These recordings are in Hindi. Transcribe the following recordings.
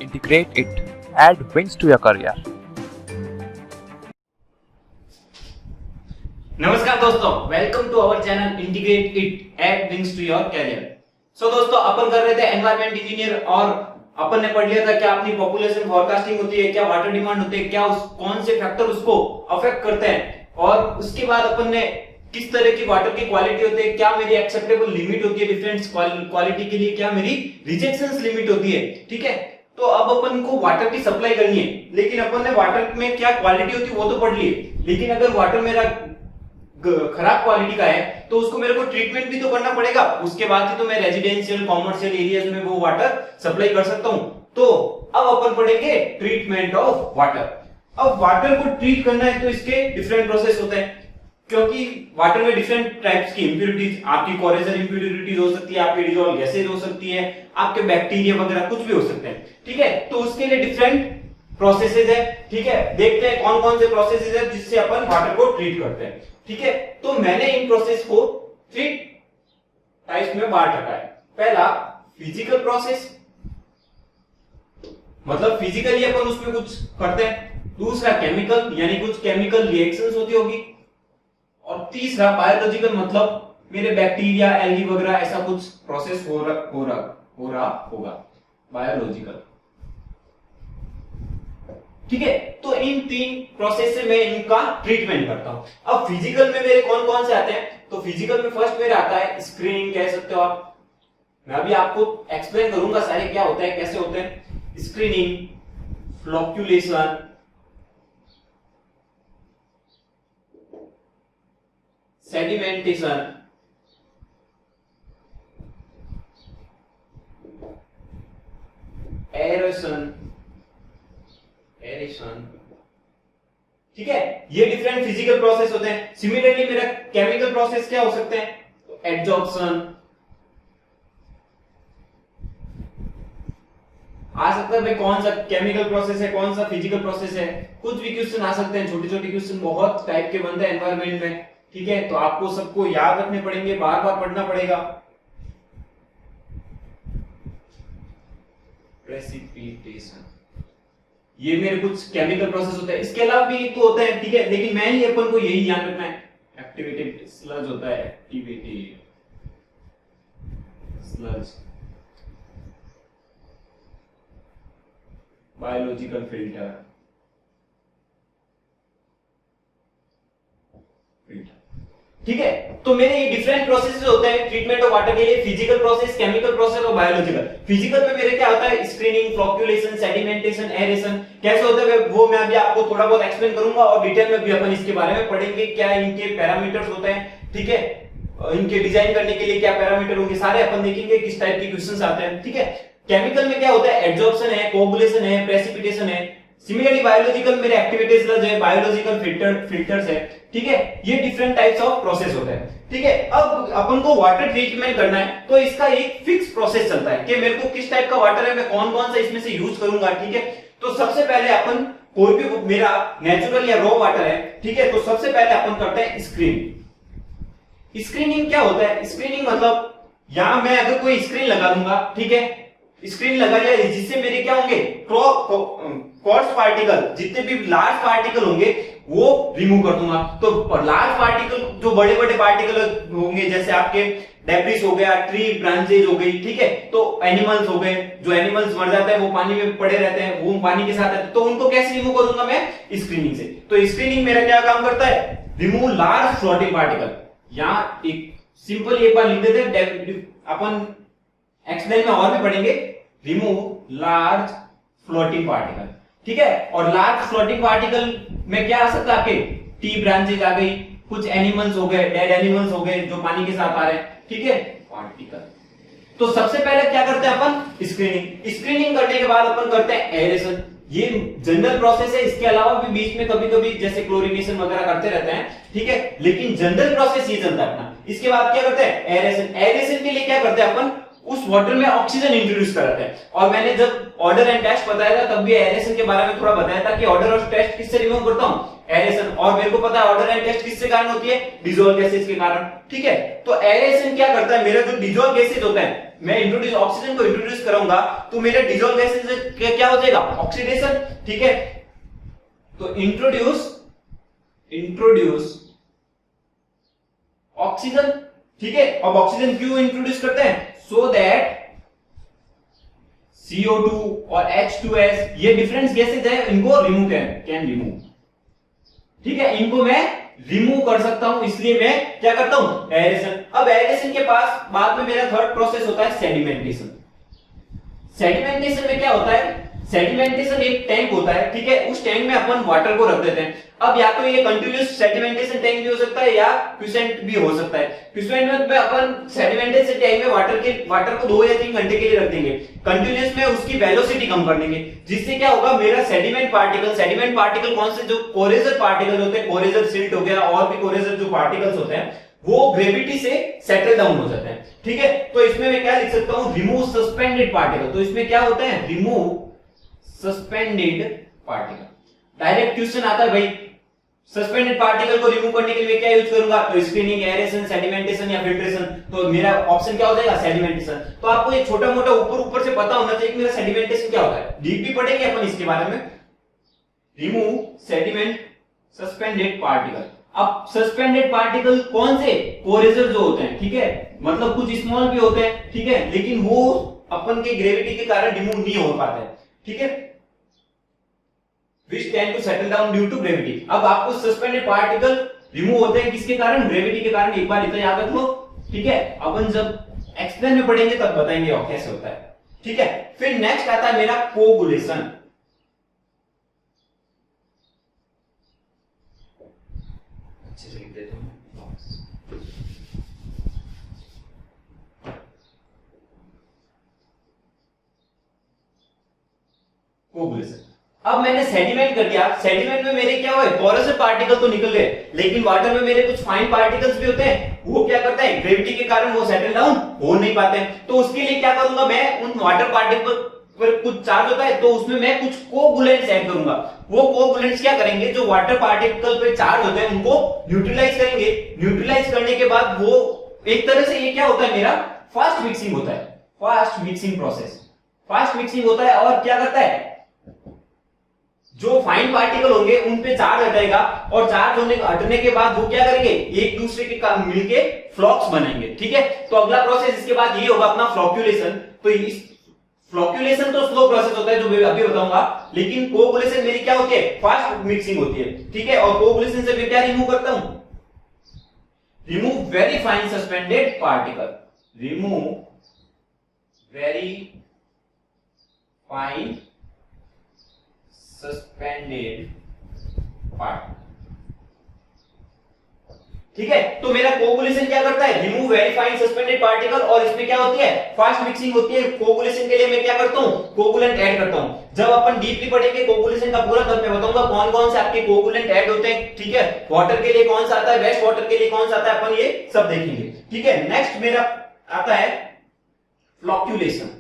Integrate it. Add wings to your career. नमस्कार दोस्तों, welcome to our channel integrate it add wings to your career. So दोस्तों, अपन कर रहे थे एनवायरमेंट इंजीनियर और अपन ने पढ़ लिया था क्या अपनी पॉपुलेशन फोरकास्टिंग होती है, क्या वाटर डिमांड होती है, क्या कौन से फैक्टर उसको अफेक्ट करते हैं, और उसके बाद अपन ने किस तरह की वाटर की क्वालिटी होती है, क्या मेरी एक्सेप्टेबल लिमिट होती है डिफरेंट क्वालिटी के लिए, क्या मेरी रिजेक्शंस लिमिट होती है। ठीक है, तो अब अपन को वाटर की सप्लाई करनी है, लेकिन अपन ने वाटर में क्या क्वालिटी होती है वो तो पढ़ ली है, लेकिन अगर वाटर मेरा खराब क्वालिटी का है तो उसको मेरे को ट्रीटमेंट भी तो करना पड़ेगा, उसके बाद ही तो मैं रेजिडेंशियल कॉमर्शियल एरियाज में वो वाटर सप्लाई कर सकता हूं। तो अब अपन पढ़ेंगे ट्रीटमेंट ऑफ वाटर। अब वाटर को ट्रीट करना है तो इसके डिफरेंट प्रोसेस होते हैं, क्योंकि वाटर में डिफरेंट टाइप्स की इंप्योरिटीज, आपकी कोरेजर इंप्योरिटीज हो सकती है, आपकी डिजॉल्व गैसेज हो सकती है, आपके बैक्टीरिया वगैरह कुछ भी हो सकते हैं। ठीक है, तो उसके लिए डिफरेंट प्रोसेसेस है। ठीक है, देखते हैं कौन कौन से प्रोसेसेस है जिससे अपन वाटर को ट्रीट करते हैं। ठीक है, तो मैंने इन प्रोसेस को 3 टाइप्स में बांट रखा है। पहला फिजिकल प्रोसेस, मतलब फिजिकली अपन उसमें कुछ करते हैं। दूसरा केमिकल, यानी कुछ केमिकल रिएक्शंस होती होगी। और तीसरा बायोलॉजिकल, मतलब मेरे बैक्टीरिया एल्गी वगैरह ऐसा कुछ प्रोसेस हो रहा होगा बायोलॉजिकल। ठीक है, तो इन 3 प्रोसेस से मैं इनका ट्रीटमेंट करता हूं। अब फिजिकल में मेरे कौन कौन से आते हैं, तो फिजिकल में फर्स्ट मेरा आता है स्क्रीनिंग, कह सकते हो आप। मैं अभी आपको एक्सप्लेन करूंगा सारे क्या होता है, कैसे होते हैं। Screening, flocculation, sedimentation, aeration. ठीक है, ये डिफरेंट फिजिकल प्रोसेस होते हैं। सिमिलरली मेरा केमिकल प्रोसेस क्या हो सकते हैं, तो एडजॉर्प्शन आ सकता है। भाई कौन सा केमिकल प्रोसेस है, कौन सा फिजिकल प्रोसेस है, कुछ भी क्वेश्चन आ सकते हैं। छोटे छोटे क्वेश्चन बहुत टाइप के बनते हैं एनवायरमेंट में। ठीक है, तो आपको सबको याद रखने पड़ेंगे, बार बार पढ़ना पड़ेगा। प्रेसिपिटेशन, ये मेरे कुछ केमिकल प्रोसेस होते हैं। इसके अलावा भी तो होते हैं, ठीक है, लेकिन मैं ही अपन को यही ध्यान रखना है। एक्टिवेटेड स्लज होता है, एक्टिवेटेड स्लज, बायोलॉजिकल फिल्टर, ठीक है। तो मेरे ये डिफरेंट प्रोसेसेस होते हैं ट्रीटमेंट ऑफ वाटर के लिए, फिजिकल प्रोसेस, केमिकल प्रोसेस और बायोलॉजिकल। फिजिकल में मेरे क्या होता है, स्क्रीनिंग, फ्लोक्यूलेशन, सेडिमेंटेशन, एरेशन। कैसे होता है वो मैं अभी आपको थोड़ा बहुत एक्सप्लेन करूंगा, और डिटेल में भी अपन इसके बारे में पढ़ेंगे, क्या इनके पैरामीटर्स होते हैं। ठीक है, इनके डिजाइन करने के लिए क्या पैरामीटर होंगे, सारे अपन देखेंगे, किस टाइप के क्वेश्चंस आते हैं। ठीक है, केमिकल में क्या होता है, एडजॉर्प्शन है, कोगुलेशन है, प्रेसिपिटेशन है। सिमिलरली बायोलॉजिकल मेरे एक्टिविटीज जो है, बायोलॉजिकल फिल्टर्स है। ठीक है, ये डिफरेंट टाइप्स ऑफ प्रोसेस होते हैं। ठीक है, अब अपन को वाटर ट्रीटमेंट करना है तो इसका एक फिक्स प्रोसेस चलता है कि मेरे को किस टाइप का वाटर है, मैं कौन कौन सा इसमें से यूज करूंगा। ठीक है, तो सबसे पहले अपन कोई भी मेरा नेचुरल या रॉ वाटर है, ठीक है, तो सबसे पहले अपन करते हैं स्क्रीनिंग। स्क्रीनिंग क्या होता है, स्क्रीनिंग मतलब यहां मैं अगर कोई स्क्रीन लगा दूंगा, ठीक है, स्क्रीन लगा लिया, जिससे मेरे क्या होंगे, कोर्स पार्टिकल, जितने भी लार्ज पार्टिकल होंगे वो रिमूव कर दूंगा। तो लार्ज पार्टिकल, जो बड़े बड़े पार्टिकल होंगे, जैसे आपके डेब्रिस हो गया, ट्री ब्रांचेज हो गई, ठीक है, तो एनिमल्स हो गए, जो एनिमल्स मर जाते हैं वो पानी में पड़े रहते हैं, वो पानी के साथ रहते हैं, तो उनको कैसे रिमूव करूंगा मैं, स्क्रीनिंग से। तो स्क्रीनिंग मेरा क्या काम करता है, रिमूव लार्ज फ्लोटिंग पार्टिकल। यहां एक सिंपल एक बार लिख देते हैं, अपन एक्सप्लेन में और भी पढ़ेंगे, रिमूव लार्ज फ्लोटिंग पार्टिकल। ठीक है, और लार्ज फ्लोटिंग पार्टिकल में क्या आ सकता है, आपके टी ब्रांचेज आ गई, कुछ एनिमल्स हो गए, डेड एनिमल्स हो गए जो पानी के साथ आ रहे हैं। ठीक है, पार्टिकल। तो सबसे पहले क्या करते हैं अपन, स्क्रीनिंग। स्क्रीनिंग करने के बाद अपन करते हैं एरेशन। ये जनरल प्रोसेस है, इसके अलावा भी बीच में कभी कभी जैसे क्लोरिनेशन वगैरह करते रहते हैं। ठीक है, लेकिन जनरल प्रोसेस ये चलता है अपना। इसके बाद क्या करते हैं, एरेशन। एरेशन के लिए क्या करते हैं अपन, उस वाटर में ऑक्सीजन इंट्रोड्यूस कराते हैं। और मैंने जब ऑर्डर एंड टेस्ट बताया था तब भी एरेशन के बारे में थोड़ा बताया था कि ऑर्डर और टेस्ट किससे रिमूव करता हूं, एरेशन। और मेरे को पता है ऑर्डर एंड टेस्ट किससे कारण होती है, डिसॉल्व गैसेस के कारण, ठीक है। तो एरेशन क्या करता है, मेरा जो डिसॉल्व गैसेस होता है, मैं इंट्रोड्यूस ऑक्सीजन को इंट्रोड्यूस करूंगा तो मेरे डिसॉल्व गैसेस क्या हो जाएगा, ऑक्सीडेशन, ठीक है। तो इंट्रोड्यूस ऑक्सीजन, ठीक है। अब ऑक्सीजन क्यों इंट्रोड्यूस करते हैं, सो दैट CO2 और H2S ये डिफरेंट गैसेज है, इनको रिमूव कैन रिमूव, ठीक है। इनको मैं रिमूव कर सकता हूं, इसलिए मैं क्या करता हूं, एरेशन। अब एरेशन के पास बाद में मेरा थर्ड प्रोसेस होता है सेडिमेंटेशन। सेडिमेंटेशन में क्या होता है, सेडिमेंटेशन एक टैंक होता है, ठीक है। उस टैंक में अपन वाटर को रख देते हैं। अब या तो ये कंटिन्यूअस सेडिमेंटेशन टैंक भी हो सकता है या क्विसेंट भी हो सकता है। क्विसेंट में अपन सेडिमेंटेशन टैंक में वाटर को 2 या 3 घंटे के लिए रख देंगे। कंटिन्यूअस में उसकी वेलोसिटी कम कर देंगे, जिससे क्या होगा, मेरा सेडिमेंट पार्टिकल कौन से, जो कोरेजर पार्टिकल होते हैं, कोरेजर सिल्ट हो गया और भी कोरेजर जो पार्टिकल्स होते हैं, वो ग्रेविटी से सेटल डाउन हो जाते हैं, ठीक है। तो इसमें मैं क्या लिख सकता हूं, रिमूव सस्पेंडेड पार्टिकल। तो इसमें क्या होता है, remove suspended particle. Direct question आता है भाई, सस्पेंडेड पार्टिकल को रिमूव करने के लिए क्या यूज करूंगा, तो स्क्रीनिंग, एरेशन, सेडिमेंटेशन या फिल्ट्रेशन। तो मेरा ऑप्शन क्या हो जाएगा, सेडिमेंटेशन। तो आपको ये छोटा मोटा ऊपर से पता होना चाहिए कि मेरा सेडिमेंटेशन क्या होता है। डीप भी पढ़ेंगे अपन इसके बारे में। Remove sediment suspended particle. अब सस्पेंडेड पार्टिकल कौन से, कोरेजर जो होते हैं, ठीक है, मतलब कुछ स्मॉल भी होते हैं, ठीक है, लेकिन वो अपन के ग्रेविटी के कारण रिमूव नहीं हो पाते, ठीक है, which tend to settle down due to gravity। अब आपको सस्पेंडेड पार्टिकल रिमूव होते हैं किसके कारण, ग्रेविटी के कारण। एक बार इतना याद रख लो, ठीक है। अपन जब एक्सप्लेन में पढ़ेंगे तब बताएंगे और कैसे होता है, ठीक है। फिर नेक्स्ट आता है मेरा कोगुलेशन। अच्छे से लिख देता हूं, कोगुलेशन। अब मैंने सेडिमेंट कर दिया, सेडिमेंट में मेरे क्या हुए, पोरस पार्टिकल तो निकल गए, लेकिन वाटर में मेरे कुछ फाइन पार्टिकल्स भी होते हैं, वो क्या करते हैं, ग्रेविटी के कारण वो सेटल डाउन हो नहीं पाते हैं। तो उसके लिए क्या करूंगा, मैं उन वाटर पार्टिकल पर कुछ चार्ज होता है, तो उसमें मैं कुछ कोगुलेंट्स ऐड करूंगा। वो कोगुलेंट्स क्या करेंगे, जो वाटर पार्टिकल पे चार्ज होते हैं उनको न्यूट्रलाइज करेंगे। न्यूट्रलाइज करने के बाद वो एक तरह से ये क्या होता है, मेरा फास्ट मिक्सिंग होता है, fast mixing process, fast mixing होता है। और क्या करता है, जो फाइन पार्टिकल होंगे उन पे चार्ज हटाएगा, और चार्ज हटने के बाद वो क्या करेंगे, एक दूसरे के मिलके फ्लॉक्स बनाएंगे, ठीक है। तो अगला प्रोसेस इसके बाद ये होगा अपना फ्लॉक्यूलेशन। तो इस फ्लॉक्यूलेशन तो स्लो प्रोसेस होता है जो मैं अभी बताऊंगा, लेकिन कोगुलेशन मेरी क्या होती है, फास्ट मिक्सिंग होती है, ठीक है। और कोगुलेशन से मैं क्या रिमूव करता हूं, remove very fine suspended particle, remove very fine suspended particle, ठीक है। तो मेरा कोगुलेशन क्या करता है, remove very fine suspended particle, और इसमें क्या होती है, फास्ट मिक्सिंग होती है। कोगुलेशन के लिए मैं क्या करता हूं, कोगुलेंट ऐड करता हूं। जब अपन डीपली पढ़ेंगे कोगुलेशन का पूरा, तब मैं बताऊंगा कौन कौन से आपके कोगुलेंट ऐड होते हैं, ठीक है। वाटर के लिए कौन सा आता है, वेस्ट वाटर के लिए कौन सा आता है, अपन ये सब देखेंगे, ठीक है। नेक्स्ट मेरा आता है फ्लॉक्यूलेशन।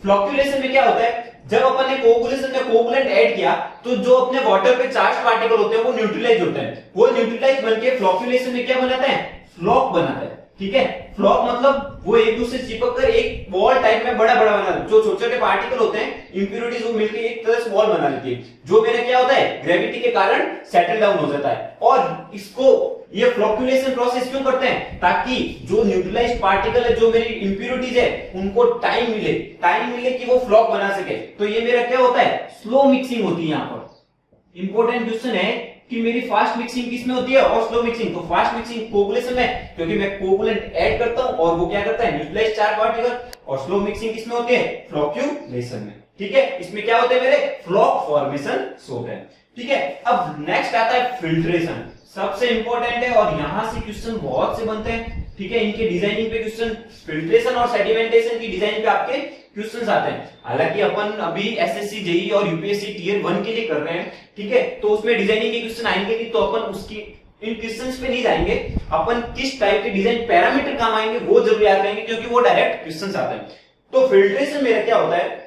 फ्लॉक्यूलेशन में क्या होता है, जब अपन ने कोगुलेशन में कोगुलेंट ऐड किया, तो जो अपने वाटर पे चार्ज पार्टिकल होते हैं वो न्यूट्रलाइज होते हैं। वो न्यूट्रलाइज बनके फ्लॉक्यूलेशन में क्या बनाता है, फ्लॉक बनाता है, ठीक है। फ्लॉक मतलब वो एक दूसरे से चिपक कर एक बॉल टाइप में बड़ा बड़ा बना, जो छोटे छोटे पार्टिकल होते हैं, इंप्योरिटीज, वो मिलकर एक तरह से बॉल बना लेती है, जो मेरा क्या होता है, ग्रेविटी के कारण सेटल डाउन हो जाता है। और इसको ये फ्लॉक्यूलेशन प्रोसेस क्यों करते हैं, ताकि जो न्यूट्रलाइज्ड पार्टिकल है, जो मेरी इंप्योरिटीज है, उनको टाइम मिले कि वो फ्लॉक बना सके। तो ये मेरा क्या होता है, स्लो मिक्सिंग होती है। यहाँ पर इंपॉर्टेंट क्वेश्चन है कि मेरी फास्ट मिक्सिंग किस में होती है और स्लो मिक्सिंग। तो फास्ट मिक्सिंग कोगुलेशन में, क्योंकि मैं कोगुलेंट ऐड करता हूं और वो क्या करता है, न्यूट्रलाइज्ड चार्ज पार्टिकल। और स्लो मिक्सिंग किस में होती है, फ्लॉक्यूलेशन में, ठीक है। इसमें क्या होते हैं मेरे, फ्लॉक फॉर्मेशन होता है, ठीक है। अब नेक्स्ट आता है फिल्ट्रेशन, सबसे इंपॉर्टेंट है और यहां से क्वेश्चन बहुत से बनते हैं, ठीक है। इनके डिजाइनिंग पे क्वेश्चन, फिल्ट्रेशन और सेडिमेंटेशन की डिजाइन पे आपके क्वेश्चंस आते हैं। हालांकि अपन अभी एसएससी, जेईई और यूपीएससी टियर 1 के लिए कर रहे हैं, ठीक है। तो उसमें डिजाइनिंग के क्वेश्चन आएंगे नहीं, तो अपन उसकी इन क्वेश्चंस पे नहीं जाएंगे, अपन किस टाइप के डिजाइन पैरामीटर काम आएंगे वो जरूर याद करेंगे, क्योंकि वो डायरेक्ट क्वेश्चंस आते हैं। तो फिल्ट्रेशन मेरा क्या होता है,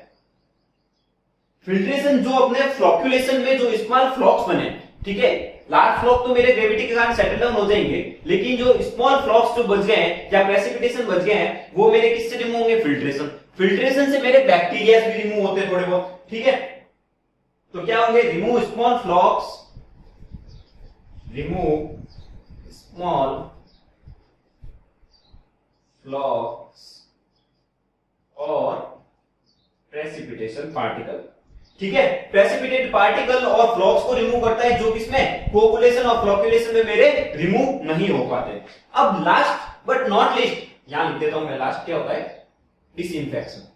फिल्ट्रेशन जो अपने फ्लॉक्यूलेशन में जो स्मॉल फ्लॉक्स बने, ठीक है, लार्ज फ्लॉक तो मेरे ग्रेविटी के कारण सेटल डाउन हो जाएंगे, लेकिन जो स्मॉल फ्लॉक्स जो बच गए हैं या प्रेसिपिटेशन बच गए हैं वो मेरे किससे रिमूव होंगे, फिल्ट्रेशन। फिल्ट्रेशन से मेरे बैक्टीरिया भी रिमूव होते हैं थोड़े बहुत, ठीक है। तो क्या होंगे, रिमूव स्मॉल फ्लॉक्स, रिमूव स्मॉल फ्लॉक्स और प्रेसिपिटेशन पार्टिकल, ठीक है। प्रेसिपिटेट पार्टिकल और फ्लॉक्स को रिमूव करता है जो किसमें, कोगुलेशन और फ्लॉक्यूलेशन में मेरे रिमूव नहीं हो पाते। अब लास्ट बट नॉट लीस्ट, यहां लिख देता हूं मैं, लास्ट क्या होता है, डिसइंफेक्शन।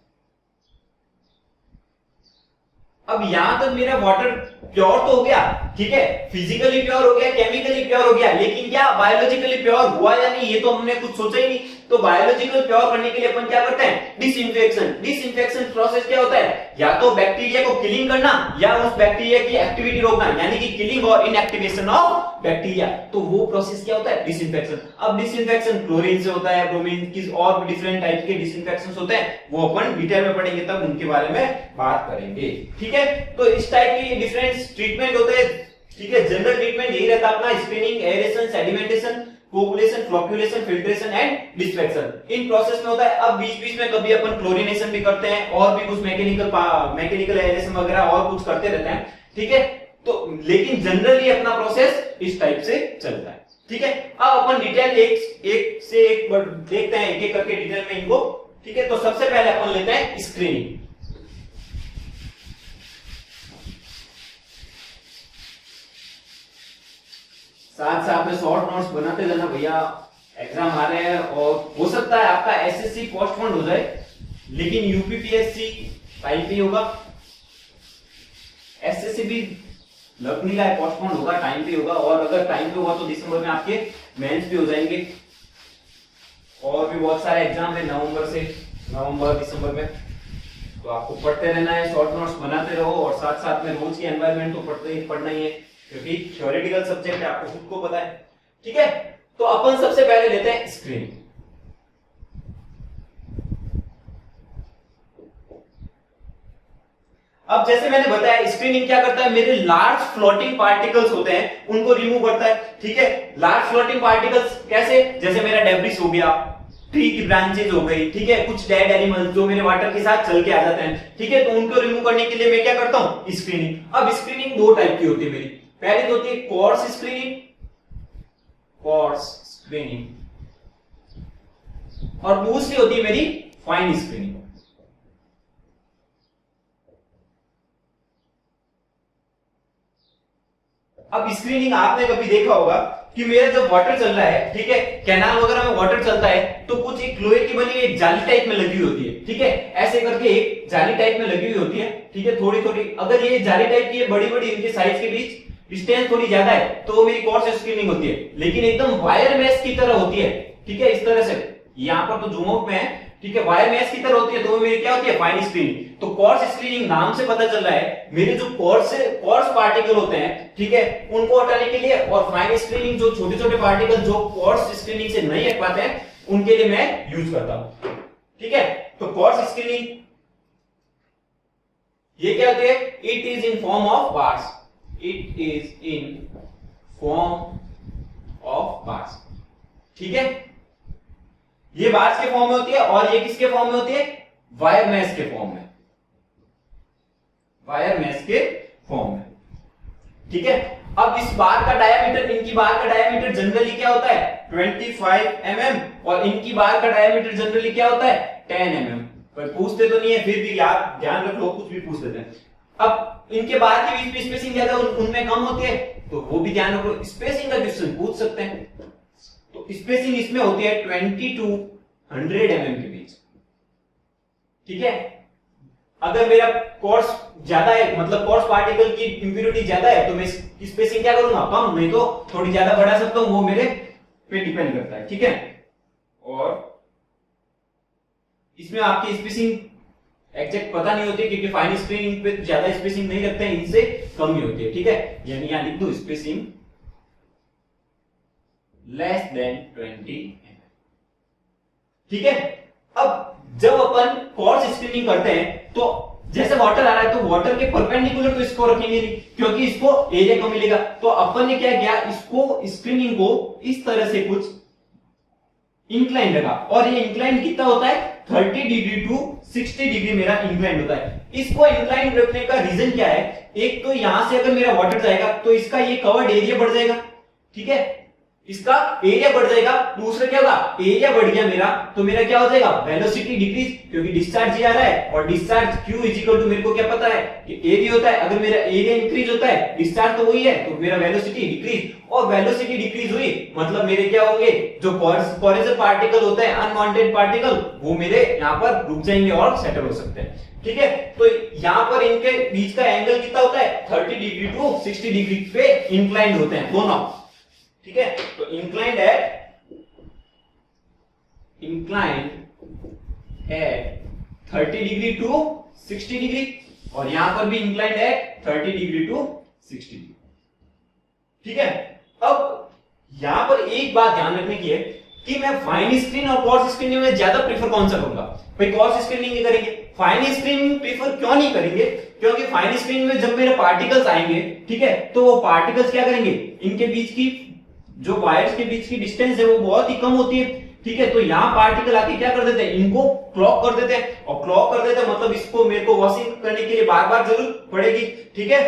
अब यहां तक मेरा वाटर प्योर तो हो गया, ठीक है, फिजिकली प्योर हो गया, केमिकली प्योर हो गया, लेकिन क्या बायोलॉजिकली प्योर हुआ या नहीं ये तो हमने कुछ सोचा ही नहीं। तो बायोलॉजिकल प्योर करने के लिए अपन क्या करते हैं, डिसइंफेक्शन। डिसइंफेक्शन प्रोसेस क्या होता है, या तो बैक्टीरिया को किलिंग करना या उस बैक्टीरिया की एक्टिविटी रोकना, यानी कि किलिंग और इनएक्टिवेशन ऑफ बैक्टीरिया। तो वो प्रोसेस क्या होता है, डिसइंफेक्शन। अब डिसइंफेक्शन क्लोरीन से होता है, ब्रोमीन की और भी डिफरेंट टाइप के डिसइंफेक्शंस होते हैं, वो अपन डिटेल में पढ़ेंगे तब उनके बारे में बात करेंगे, ठीक है। तो इस टाइप की डिफरेंट ट्रीटमेंट होते हैं, ठीक है। जनरल ट्रीटमेंट यही रहता है अपना, screening, aeration, sedimentation, coagulation, flocculation, filtration and disinfection, इन प्रोसेस में होता है। अब बीच बीच में कभी अपन क्लोरीनेशन भी करते हैं और भी कुछ मैकेनिकल एरेशन वगैरह और कुछ करते रहते हैं, ठीक है। तो लेकिन जनरली अपना प्रोसेस इस टाइप से चलता है, ठीक है। अब अपन डिटेल एक से एक देखते हैं, एक एक करके डिटेल में इनको, ठीक है। तो सबसे पहले अपन लेते हैं स्क्रीनिंग। साथ साथ में शॉर्ट नोट्स बनाते जाना भैया, एग्जाम आ रहे हैं और हो सकता है आपका एसएससी पोस्टपोन हो जाए, लेकिन यूपीपीएससी टाइम पे होगा, एसएससी भी लग नहीं रहा है पोस्टपोन होगा, टाइम पे होगा। और अगर टाइम पे होगा तो दिसंबर में आपके मेंस भी हो जाएंगे और भी बहुत सारे एग्जाम है नवंबर दिसंबर में। तो आपको पढ़ते रहना है, शॉर्ट नोट्स बनाते रहो और साथ साथ में रोज की एनवायरनमेंट तो पढ़ना ही है, क्योंकि थ्योरेटिकल सब्जेक्ट है, आपको खुद को पता है, ठीक है। तो अपन सबसे पहले लेते हैं स्क्रीनिंग। अब जैसे मैंने बताया स्क्रीनिंग क्या करता है, मेरे लार्ज फ्लोटिंग पार्टिकल्स होते हैं उनको रिमूव करता है, ठीक है। लार्ज फ्लोटिंग पार्टिकल्स कैसे, जैसे मेरा डेब्रिस हो गया, ट्री की ब्रांचेज हो गई, ठीक है, कुछ डेड एनिमल्स जो मेरे वाटर के साथ चल के आ जाते हैं, ठीक है। तो उनको रिमूव करने के लिए मैं क्या करता हूं, स्क्रीनिंग। अब स्क्रीनिंग दो टाइप की होती है मेरी, पहली तो होती है कोर्स स्क्रीनिंग और दूसरी होती है मेरी फाइन स्क्रीनिंग। अब स्क्रीनिंग आपने कभी देखा होगा कि मेरा जब वाटर चल रहा है, ठीक है, कैनाल वगैरह में वाटर चलता है तो कुछ एक लोहे की बनी एक जाली टाइप में लगी हुई होती है, ठीक है, ऐसे करके एक जाली टाइप में लगी हुई होती है, ठीक है, थोड़ी थोड़ी। अगर ये जाली टाइप की है, बड़ी बड़ी इनके साइज के बीच डिस्टेंस थोड़ी ज्यादा है तो वो मेरी कोर्स स्क्रीनिंग होती है। लेकिन एकदम वायर मेश की तरह होती है, ठीक है, इस तरह से, यहां पर तो जूम आउट में है, ठीक है, वायर मेश की तरह होती है, तो वो मेरी क्या होती है, फाइन स्क्रीनिंग। तो कोर्स स्क्रीनिंग नाम से पता चल रहा है मेरे जो कोर्स पार्टिकल होते हैं, ठीक है, उनको हटाने के लिए, और फाइन स्क्रीनिंग जो छोटे छोटे पार्टिकल जो कोर्स स्क्रीनिंग से नहीं हट पाते हैं उनके लिए मैं यूज करता हूं, ठीक है। तो कोर्स स्क्रीनिंग ये क्या होती है, it is in form of bars, it is in form of bars, ठीक है। ये बार्स के फॉर्म में होती है और ये किसके फॉर्म में होती है, वायर मेश के फॉर्म में, वायर मेश के फॉर्म में, ठीक है। अब इस बार का डायामीटर, इनकी बार का डायामीटर जनरली क्या होता है 25 mm और इनकी बार का डायामीटर जनरली क्या होता है 10 mm। पर पूछते तो नहीं है, फिर भी याद ध्यान रख लो, कुछ भी पूछ लेते हैं। अब इनके बार के बीच में स्पेसिंग ज्यादा उनमें कम होती है तो वो भी ध्यान रखो, स्पेसिंग का क्वेश्चन पूछ सकते हैं। तो स्पेसिंग इसमें होती है 20 to 100 mm के बीच, ठीक है। अगर मेरा कोर्स ज्यादा है, मतलब कोर्स पार्टिकल की इंप्योरिटी ज्यादा है तो मैं स्पेसिंग क्या करूंगा, कम, नहीं तो थोड़ी ज्यादा बढ़ा सकता हूं, वो मेरे पे डिपेंड करता है, ठीक है। और इसमें आपकी स्पेसिंग एग्जैक्ट पता नहीं होती क्योंकि फाइन स्क्रीनिंग पे ज्यादा स्पेसिंग नहीं रखते हैं, इनसे कम ही होती है, ठीक है। यानी यहां लिख दो स्पेसिंग लेस देन 20 ml। ठीक है, अब जब अपन कोर्स स्क्रीनिंग करते हैं तो जैसे वाटर आ रहा है तो वाटर के परपेंडिकुलर तो इसको रखेंगे नहीं, क्योंकि इसको एरिया कम मिलेगा। तो अपन ने क्या किया, इसको स्क्रीनिंग को इस तरह से कुछ इंक्लाइन रखा, और ये इंक्लाइन कितना होता है 30 डिग्री टू 60 डिग्री मेरा इंक्लाइन होता है। इसको इंक्लाइन रखने का रीजन क्या है, एक तो यहां से अगर मेरा वाटर जाएगा तो इसका ये कवर्ड एरिया बढ़ जाएगा, ठीक है, इसका एरिया बढ़ जाएगा। दूसरा क्या होगा, एरिया बढ़ गया मेरा तो मेरा क्या हो जाएगा, वेलोसिटी डिक्रीज, क्योंकि डिस्चार्ज ये आ रहा है, और डिस्चार्ज Q इक्वल टू मेरे को क्या पता है कि एरिया होता है। अगर मेरा एरिया इंक्रीज होता है, डिस्चार्ज तो वही है, तो मेरा वेलोसिटी डिक्रीज, और वेलोसिटी डिक्रीज हुई मतलब मेरे क्या होंगे, जो कोरेजर पार्टिकल होता है, अनवांटेड पार्टिकल, वो मेरे यहाँ पर रुक जाएंगे और सेटल हो सकते हैं। ठीक है, तो यहाँ पर इनके बीच का एंगल कितना होता है 30 डिग्री टू 60 डिग्री पे इंक्लाइंड होते हैं दोनों। ठीक है, तो inclined at 30 degree to 60 degree, और यहां पर भी inclined at 30 degree to 60 degree. ठीक है, अब यहां पर एक बात ध्यान रखने की है कि मैं फाइन स्क्रीन और कोर्स स्क्रीनिंग में ज्यादा प्रीफर कौन सा करूंगा। भाई कोर्स स्क्रीनिंग ही करेंगे, फाइन स्क्रीनिंग प्रीफर क्यों नहीं करेंगे, क्योंकि फाइन स्क्रीनिंग में जब मेरे पार्टिकल्स आएंगे, ठीक है, तो वो पार्टिकल्स क्या करेंगे, इनके बीच की जो वायर्स के बीच की डिस्टेंस है वो बहुत ही कम होती है। ठीक है, तो यहाँ पार्टिकल आके क्या कर देते हैं, इनको क्लॉक कर देते हैं, और क्लॉक कर देते हैं मतलब इसको मेरे को वॉशिंग करने के लिए बार बार जरूरत पड़ेगी। ठीक है,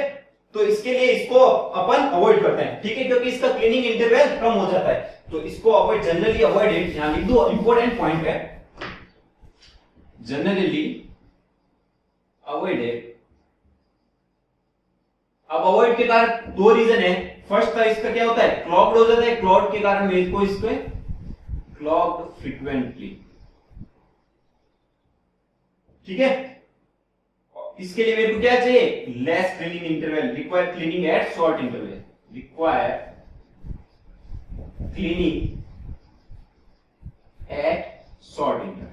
तो इसके लिए इसको अपन अवॉइड करते हैं। ठीक है, क्योंकि इसका क्लीनिंग इंटरवल कम हो जाता है, तो इसको अवॉइड, जनरली अवॉइडेड, यहां लिख दो, इंपॉर्टेंट पॉइंट है, जनरली अवॉइडेड। अब अवॉइड के कारण दो रीजन है। फर्स्ट था इसका क्या होता है, क्लॉग्ड हो जाता है, क्लॉग्ड के कारण मेरे को इसको क्लॉग्ड फ्रीक्वेंटली। ठीक है, इसके लिए मेरे को क्या चाहिए, less cleaning interval, require cleaning at short interval, require cleaning at short interval.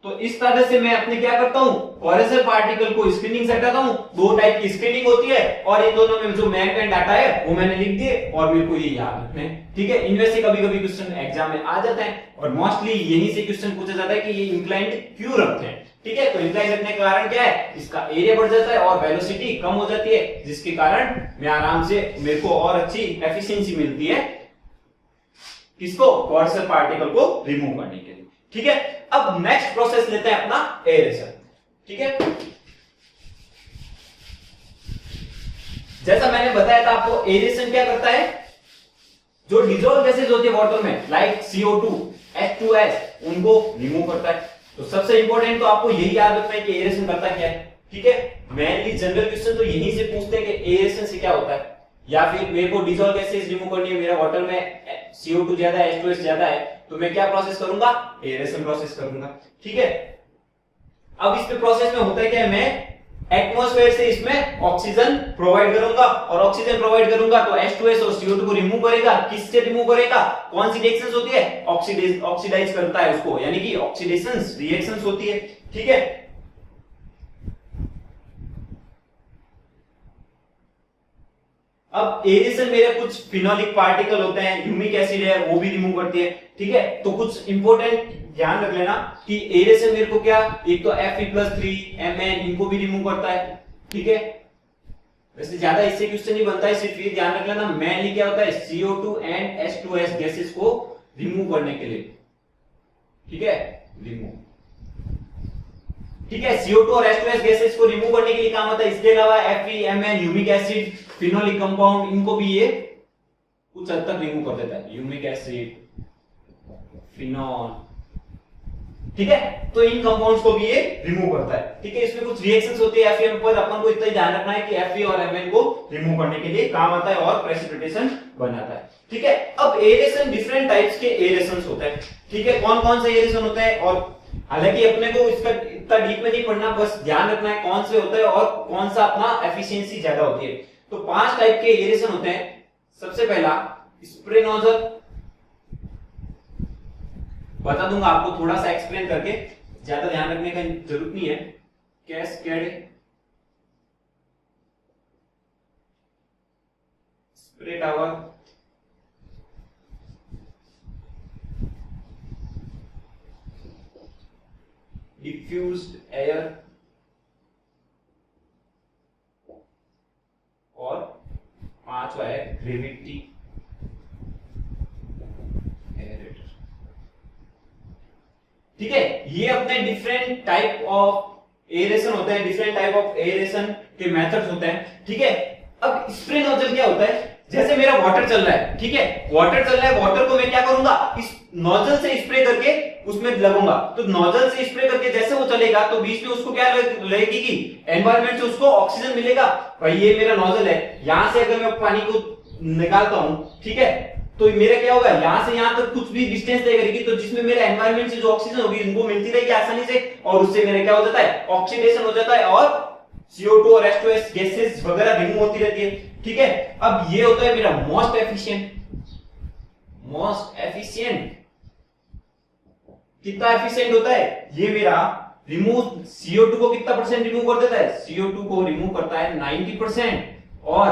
तो इस तरह से मैं अपने क्या करता हूं, कोरेजर पार्टिकल को स्क्रीनिंग से हटाता हूं। दो टाइप की स्क्रीनिंग होती है, और इन दोनों में जो मैप एंड डाटा है वो मैंने लिख दिए, और मेरे को ये याद रखना है। ठीक है, इनमें से कभी कभी क्वेश्चन एग्जाम में आ जाता है, और मोस्टली यहीं से क्वेश्चन पूछा जाता है कि ये इंक्लाइंड क्यों रखते हैं। ठीक है, तो इंक्लाइंड रखने का कारण क्या है, इसका एरिया बढ़ जाता है और वेलोसिटी कम हो जाती है, जिसके कारण मैं आराम से, मेरे को और अच्छी एफिशिएंसी मिलती है किसको, कोरेजर पार्टिकल को रिमूव करने के लिए। ठीक है, अब नेक्स्ट प्रोसेस लेते हैं अपना एरेशन। ठीक है, जैसा मैंने बताया था आपको, एरेशन क्या करता है, जो डिजोल्व गैसेज होती है वाटर में, लाइक CO2, H2S, उनको रिमूव करता है। तो सबसे इंपॉर्टेंट तो आपको यही याद रखना है कि एरेशन करता क्या है। ठीक है, मेनली जनरल क्वेश्चन तो यहीं से पूछते हैं कि एरेशन से क्या होता है, या फिर मेरे को डिजोल्व गैसेज रिमूव करनी है, मेरा वाटर में CO2 ज्यादा है, H2S ज्यादा है, तो मैं क्या प्रोसेस करूंगा, एरेशन प्रोसेस करूंगा। ठीक है, अब इस पे प्रोसेस में होता है क्या, मैं एटमॉस्फेयर से इसमें ऑक्सीजन प्रोवाइड करूंगा, और ऑक्सीजन प्रोवाइड करूंगा तो H2S और CO2 को रिमूव करेगा। किससे रिमूव करेगा, कौन सी रिएक्शंस होती है, ऑक्सीडाइज करता है उसको, यानी कि ऑक्सीडेशंस रिएक्शंस होती है। ठीक है, अब एरेशन मेरे कुछ फिनोलिक पार्टिकल होते हैं, ह्यूमिक एसिड है, वो भी रिमूव करती है। ठीक है, तो कुछ इंपॉर्टेंट ध्यान रख लेना कि एरेशन मेरे को क्या, एक तो Fe+3, Mn, इनको भी रिमूव करता है। ठीक है, वैसे ज्यादा इससे क्वेश्चन नहीं बनता है, सिर्फ ये ध्यान रख लेना मेनली क्या होता है, CO2 एंड H2S गैसेस को रिमूव करने के लिए। ठीक है, रिमूव। ठीक है, CO2 और H2S गैसेस को रिमूव करने के लिए काम आता है। इसके अलावा Fe, Mn, humic acid, phenolic compound, इनको भी ये कुछ हद तक रिमूव कर देता है, ह्यूमिक एसिड, फिनॉल। ठीक है, तो इन कंपाउंड्स को भी ये रिमूव करता है। ठीक है, इसमें कुछ रिएक्शंस होती है Fe पर, अपन को इतना ध्यान रखना है कि Fe और Mn को रिमूव करने के लिए काम आता है और प्रेसिपिटेशन बनाता है। ठीक है, अब एरेशन, डिफरेंट टाइप्स के एरेशंस होते हैं। ठीक है, कौन कौन से एरेशन होते हैं, और हालांकि अपने को इसका इतना डीप में नहीं पढ़ना, बस ध्यान रखना है कौन से होता है और कौन सा अपना एफिशिएंसी ज्यादा होती है। तो 5 टाइप के एरेशन होते हैं। सबसे पहला स्प्रे नोजल, बता दूंगा आपको थोड़ा सा एक्सप्लेन करके, ज्यादा ध्यान रखने का जरूरत नहीं है। Cascade spray tower, diffused air और पांचवा है ग्रेविटी एरेटर। ठीक है, ये अपने डिफरेंट टाइप ऑफ एरेशन होते हैं, डिफरेंट टाइप ऑफ एरेशन के मेथड्स होते हैं। ठीक है, अब स्प्रे नोजल क्या होता है, जैसे मेरा वाटर चल रहा है, ठीक है, वाटर चल रहा है, वाटर को मैं क्या करूंगा, इस नोजल से स्प्रे करके उसमें लगूंगा। तो नोजल से स्प्रे करके जैसे वो चलेगा तो बीच में उसको क्या लगेगी कि एनवायरनमेंट से उसको ऑक्सीजन मिलेगा। भाई ये मेरा नोजल है, यहां से अगर मैं पानी को निकालता हूं, ठीक है, तो मेरा क्या होगा, यहां से यहां तक कुछ भी डिस्टेंस तय करेगी, तो जिसमें मेरे एनवायरनमेंट से जो ऑक्सीजन होगी उनको मिलती रहेगी आसानी से, और उससे मेरा क्या हो जाता है, ऑक्सीडेशन हो जाता है और CO2 और H2S गैसेस वगैरह रिमूव होती रहती है। ठीक है, अब ये होता है मेरा मोस्ट एफिशिएंट। कितना एफिशिएंट होता है ये मेरा, रिमूव CO2 को कितना परसेंट रिमूव कर देता है, CO2 को रिमूव करता है 90% और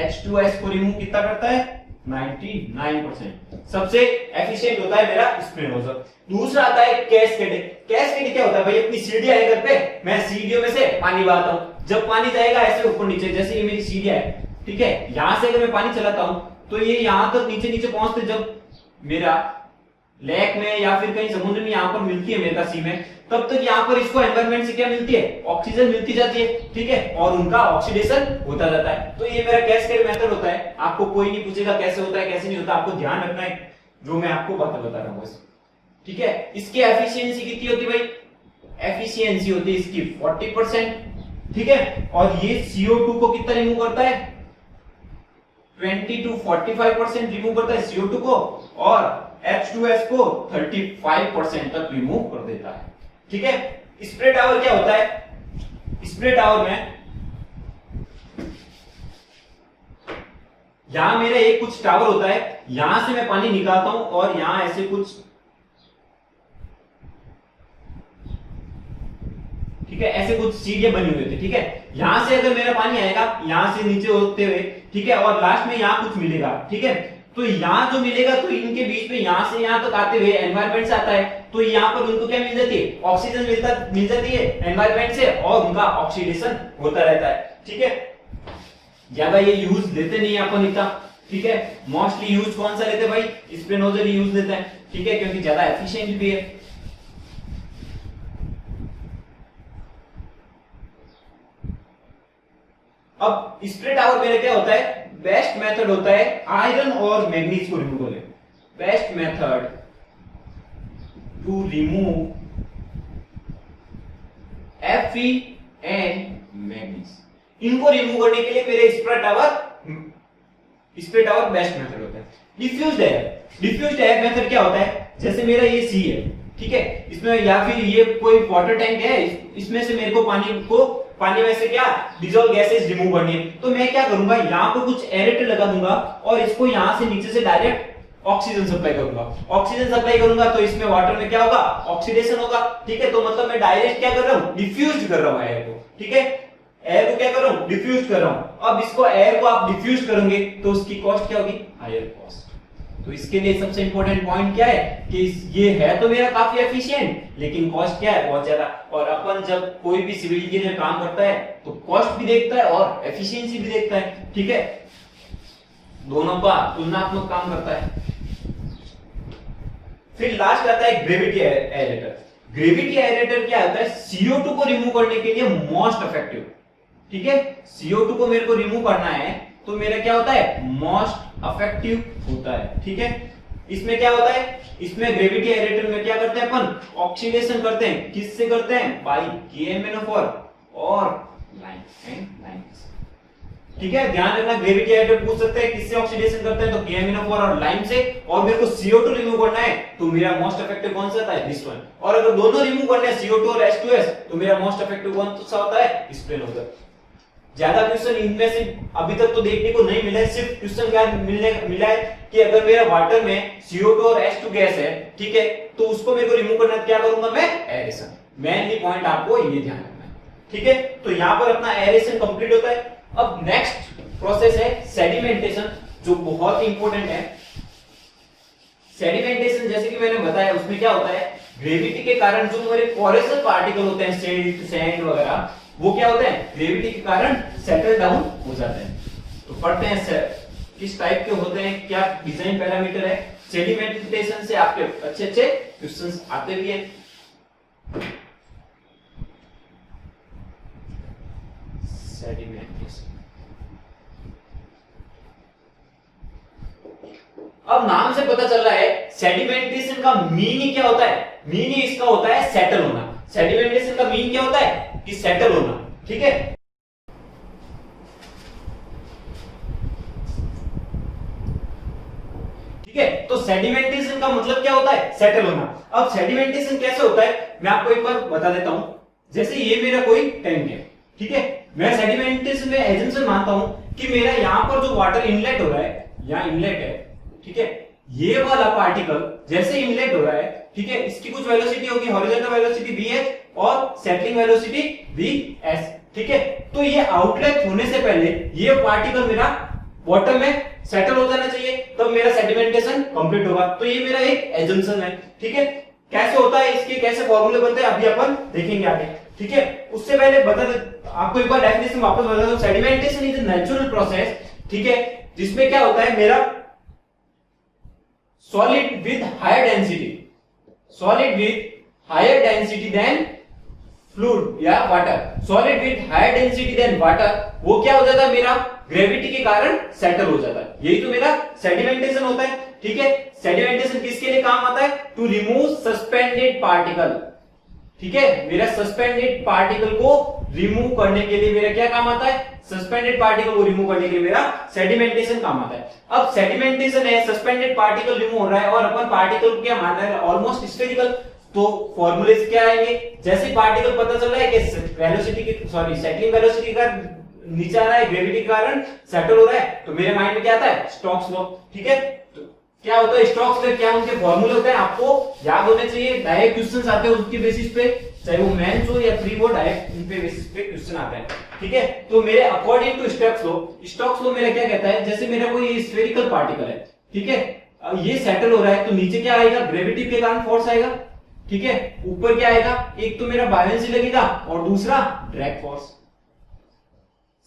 H2S को रिमूव कितना करता है 99%। सबसे एफिशिएंट होता है मेरा स्प्रे नोजल। दूसरा आता है कैस्केड। कैस्केड क्या होता है भाई, अपनी सीढ़ियां है घर पे, मैं सीढ़ियों में से पानी बहाता हूं, जब पानी जाएगा ऐसे ऊपर नीचे, जैसे ये मेरी सीढ़ियां है, ठीक है, यहां से अगर मैं पानी चलाता हूं तो ये यहां तक नीचे नीचे पहुंचते, जब मेरा लेक में या फिर कहीं समुद्र में यहां पर मिलती है मेरे सी में, तब तक यहां पर इसको एनवायरनमेंट से क्या मिलती है, ऑक्सीजन मिलती जाती है। ठीक है, और उनका ऑक्सीडेशन होता जाता है। तो ये मेरा कैस्केड मेथड होता है। आपको कोई नहीं पूछेगा कैसे होता है कैसे नहीं होता, आपको ध्यान रखना है जो मैं आपको बता रहा हूं बस। ठीक है, इसकी एफिशिएंसी कितनी होती है भाई, एफिशिएंसी होती है इसकी 40%। ठीक है, और ये CO2 को कितना रिमूव करता है, 20 to 45% रिमूव करता है CO2 को, और H2S को 35% तक रिमूव कर देता है। ठीक है, स्प्रे टावर क्या होता है, स्प्रे टावर में यहां मेरे एक कुछ टावर होता है, यहां से मैं पानी निकालता हूं और यहां ऐसे कुछ, ठीक है, ऐसे कुछ सीढ़ियां बनी हुई थी। ठीक है, यहां से अगर मेरा पानी आएगा यहां से नीचे होते हुए, ठीक है, और लास्ट में यहां कुछ मिलेगा। ठीक है, तो यहां जो मिलेगा तो इनके बीच में यहां से यहां तक आते हुए एनवायरनमेंट से आता है, तो यहां पर उनको क्या मिल जाती है, ऑक्सीजन मिल जाती है एनवायरनमेंट से, और उनका ऑक्सीडेशन होता रहता है। ठीक है, ज्यादा ये यूज लेते नहीं है अपन इतना। ठीक है, मोस्टली यूज कौन सा लेते भाई, स्प्रे नोजल यूज लेते हैं। ठीक है, क्योंकि ज्यादा एफिशिएंट भी है। अब स्प्रे टावर मेरा क्या होता है, बेस्ट मेथड होता है आयरन और मैग्नीज को रिमूव करने। Best method to remove Fe and manganese, इनको रिमूव करने के लिए मेरे स्प्रे टावर बेस्ट मेथड होता है। डिफ्यूज्ड एयर मेथड क्या होता है, जैसे मेरा ये सी है, ठीक है, इसमें या फिर ये कोई वाटर टैंक है, इसमें से मेरे को पानी में से क्या डिजोल्व गैसेस रिमूव करनी है, तो मैं क्या करूंगा, यहाँ पर कुछ एरेटर लगा दूंगा और इसको यहाँ से नीचे से डायरेक्ट ऑक्सीजन सप्लाई करूंगा। तो इसमें वाटर में क्या होगा, ऑक्सीडेशन होगा। ठीक है, तो मतलब मैं डायरेक्ट क्या कर रहा हूँ, डिफ्यूज कर रहा हूँ एयर को। ठीक है, एयर को क्या कर रहा हूँ, डिफ्यूज कर रहा हूँ। अब इसको एयर को आप डिफ्यूज करोगे तो उसकी कॉस्ट क्या होगी, हायर कॉस्ट। तो इसके लिए सबसे इंपॉर्टेंट पॉइंट क्या है कि ये है तो मेरा काफी एफिशिएंट, लेकिन कॉस्ट क्या है, बहुत ज्यादा। और अपन जब कोई भी सिविल इंजीनियर काम करता है तो कॉस्ट भी देखता है और एफिशिएंसी भी देखता है। ठीक है, दोनों का तुलनात्मक काम करता है। फिर लास्ट आता है ग्रेविटी एरेटर। ग्रेविटी एरेटर क्या होता है, CO2 को रिमूव करने के लिए मोस्ट इफेक्टिव। ठीक है, CO2 को मेरे को रिमूव करना है तो मेरा क्या होता है, मोस्ट इफेक्टिव होता है। ठीक है, इसमें क्या होता है, इसमें ग्रेविटी एरेटर में क्या करते हैं अपन, ऑक्सीडेशन करते हैं। किससे करते हैं, बाय KMnO4 और लाइम। ठीक है, ध्यान रखना, ग्रेविटी एरेटर पूछ सकते हैं किससे ऑक्सीडेशन करते हैं, तो KMnO4 और लाइम से। और मेरे को CO2 रिमूव करना है तो मेरा मोस्ट इफेक्टिव कौन सा है, दिस वन। और अगर दोनों रिमूव करने हैं, CO2 और H2S, तो मेरा मोस्ट इफेक्टिव कौन सा होता है, स्प्रे नोजल। ज्यादा क्वेश्चन इनमें से अभी तक तो देखने को नहीं मिला है। सिर्फ क्वेश्चन क्या मिला है कि अगर मेरा वाटर में CO2 और H2 गैस है, ठीक है, तो उसको मेरे को रिमूव करना, क्या करूंगा मैं, एरेशन। मेनली पॉइंट आपको ये ध्यान रखना है। ठीक है, तो यहां पर अपना एरेशन कंप्लीट होता है। अब नेक्स्ट प्रोसेस है सेडिमेंटेशन, जो बहुत ही इंपॉर्टेंट है। सेडिमेंटेशन जैसे कि मैंने बताया, उसमें क्या होता है, ग्रेविटी के कारण जो हमारे पोरेस पार्टिकल होते हैं सिल्ट सैंड वगैरह वो क्या होते हैं ग्रेविटी के कारण सेटल डाउन हो जाते हैं। तो पढ़ते हैं किस टाइप के होते हैं, क्या डिजाइन पैरामीटर है। सेडिमेंटेशन से आपके अच्छे अच्छे क्वेश्चंस आते भी है। सेडिमेंटेशन, अब नाम से पता चल रहा है सेडिमेंटेशन का मीनिंग क्या होता है। मीनिंग इसका होता है सेटल होना। सेडिमेंटेशन का मीनिंग क्या होता है कि सेटल होना। ठीक है, ठीक है। तो सेडिमेंटेशन का मतलब क्या होता है सेटल होना। अब सेडिमेंटेशन कैसे होता है मैं आपको एक बार बता देता हूं। जैसे ये मेरा कोई टैंक है, ठीक है, मैं सेडिमेंटेशन में एजम्पशन मानता हूं कि मेरा यहां पर जो वाटर इनलेट हो रहा है, यहां इनलेट है, ठीक है, ये वाला पार्टिकल जैसे इनलेट हो रहा है, ठीक है, इसकी कुछ वेलोसिटी होगी हॉरिजॉन्टल वेलोसिटी vh और सेटलिंग वेलोसिटी vs, ठीक है। तो ये आउटलेट होने से पहले ये पार्टिकल मेरा बॉटम में सेटल हो जाना चाहिए, तब मेरा सेडिमेंटेशन कंप्लीट होगा। तो ये मेरा एक एजम्पशन है, ठीक है। कैसे होता है, इसके कैसे फॉर्मूले बनते हैं अभी अपन देखेंगे आगे, ठीक है। उससे पहले आपको एक बार डेफिनेशन वापस बता दूं। Sedimentation is a natural process, ठीक है, जिसमें क्या होता है मेरा solid with higher density, solid with higher density than fluid या water, solid with higher density than water, वो क्या हो जाता है मेरा ग्रेविटी के कारण सेटल हो जाता है। यही तो मेरा सेडिमेंटेशन होता है, ठीक है। सेडिमेंटेशन किसके लिए काम आता है, टू रिमूव सस्पेंडेड पार्टिकल, ठीक है। मेरा सस्पेंडेड पार्टिकल को रिमूव करने के लिए मेरा क्या काम आता है, सस्पेंडेड पार्टिकल को रिमूव करने के लिए मेरा सेडिमेंटेशन काम आता है। अब सेडिमेंटेशन है, सस्पेंडेड पार्टिकल रिमूव हो रहा है और अपन पार्टिकल को क्या मान रहे हैं ऑलमोस्ट स्फेरिकल। तो फॉर्मूले क्या आएंगे, जैसे पार्टिकल पता चल रहा है कि वेलोसिटी की सेटलिंग वेलोसिटी का नीचे आ रहा है, ग्रेविटी के कारण सेटल हो रहा है, तो मेरे माइंड में क्या आता है स्टोक्स लॉ, ठीक है। तो क्या होता है स्टोक्स लॉ, क्या उनके फॉर्मूले होते हैं आपको याद होने चाहिए। डायरेक्ट क्वेश्चंस आते हैं उसके बेसिस पे, चाहे वो मेंस हो या प्री बोर्ड, डायरेक्ट इन पे बेसिस पे क्वेश्चन आते हैं, ठीक है। तो मेरे अकॉर्डिंग टू स्टोक्स लॉ मेरा क्या कहता है, जैसे मेरा कोई स्फेरिकल पार्टिकल है, ठीक है, ये सेटल हो रहा है, तो नीचे क्या आएगा ग्रेविटी के कारण फोर्स आएगा, ठीक है। ऊपर क्या आएगा, एक तो मेरा बायनेंसी लगेगा और दूसरा ड्रैग फोर्स,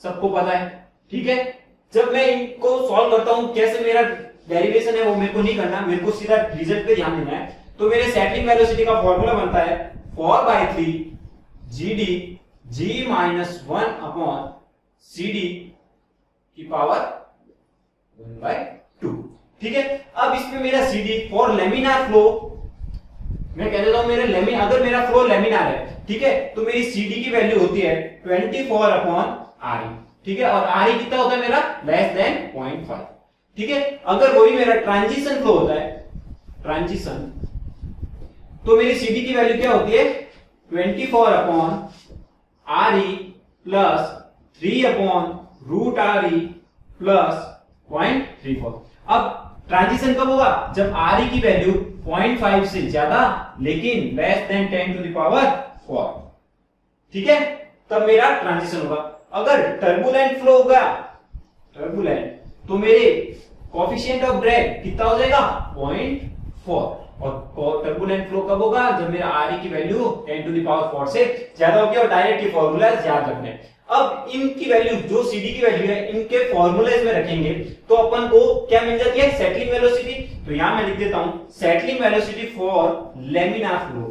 सबको पता है, ठीक है। जब मैं इनको सॉल्व करता हूं, कैसे मेरा डेरिवेशन है वो मेरे को नहीं करना, मेरे को सीधा रिजल्ट पे ध्यान देना है। तो मेरे सेटलिंग वेलोसिटी का फॉर्मूला बनता है 4/3 GD G-1 अपॉन CD की पावर 1/2, ठीक है। अब इसमें मेरा CD फॉर लेमिनार फ्लो, मैं कह देता हूं मेरे अगर मेरा फ्लो लेमिनार है, ठीक है, तो मेरी CD की वैल्यू होती है 24 अपॉन RE, ठीक है, और RE कितना होता है मेरा लेस देन 0.5, ठीक है। अगर वही मेरा ट्रांजिशन फ्लो होता है, ट्रांजिशन, तो मेरी CD की वैल्यू क्या होती है 24 upon RE plus 3 upon root RE plus 0.34। अब ट्रांजिशन कब होगा, जब RE की वैल्यू 0.5 से ज्यादा लेकिन less than 10 to the power 4, ठीक है, तब मेरा ट्रांजिशन होगा। अगर टर्बुलेंट फ्लो होगा, टर्बुलेंट, तो मेरे कोएफिशिएंट ऑफ ड्रैग कितना हो जाएगा 0.4, और टर्बुलेंट फ्लो कब होगा, जब मेरा RE की वैल्यू 10 टू द पावर 4 से ज्यादा होगी। और डायरेक्ट ये फॉर्मूला याद रखना है। अब इनकी वैल्यू जो CD की वैल्यू है इनके फॉर्मूलेज में रखेंगे तो अपन को क्या मिल जाती है सेटलिंग वेलोसिटी। तो यहां मैं लिख देता हूं settling velocity for laminar flow,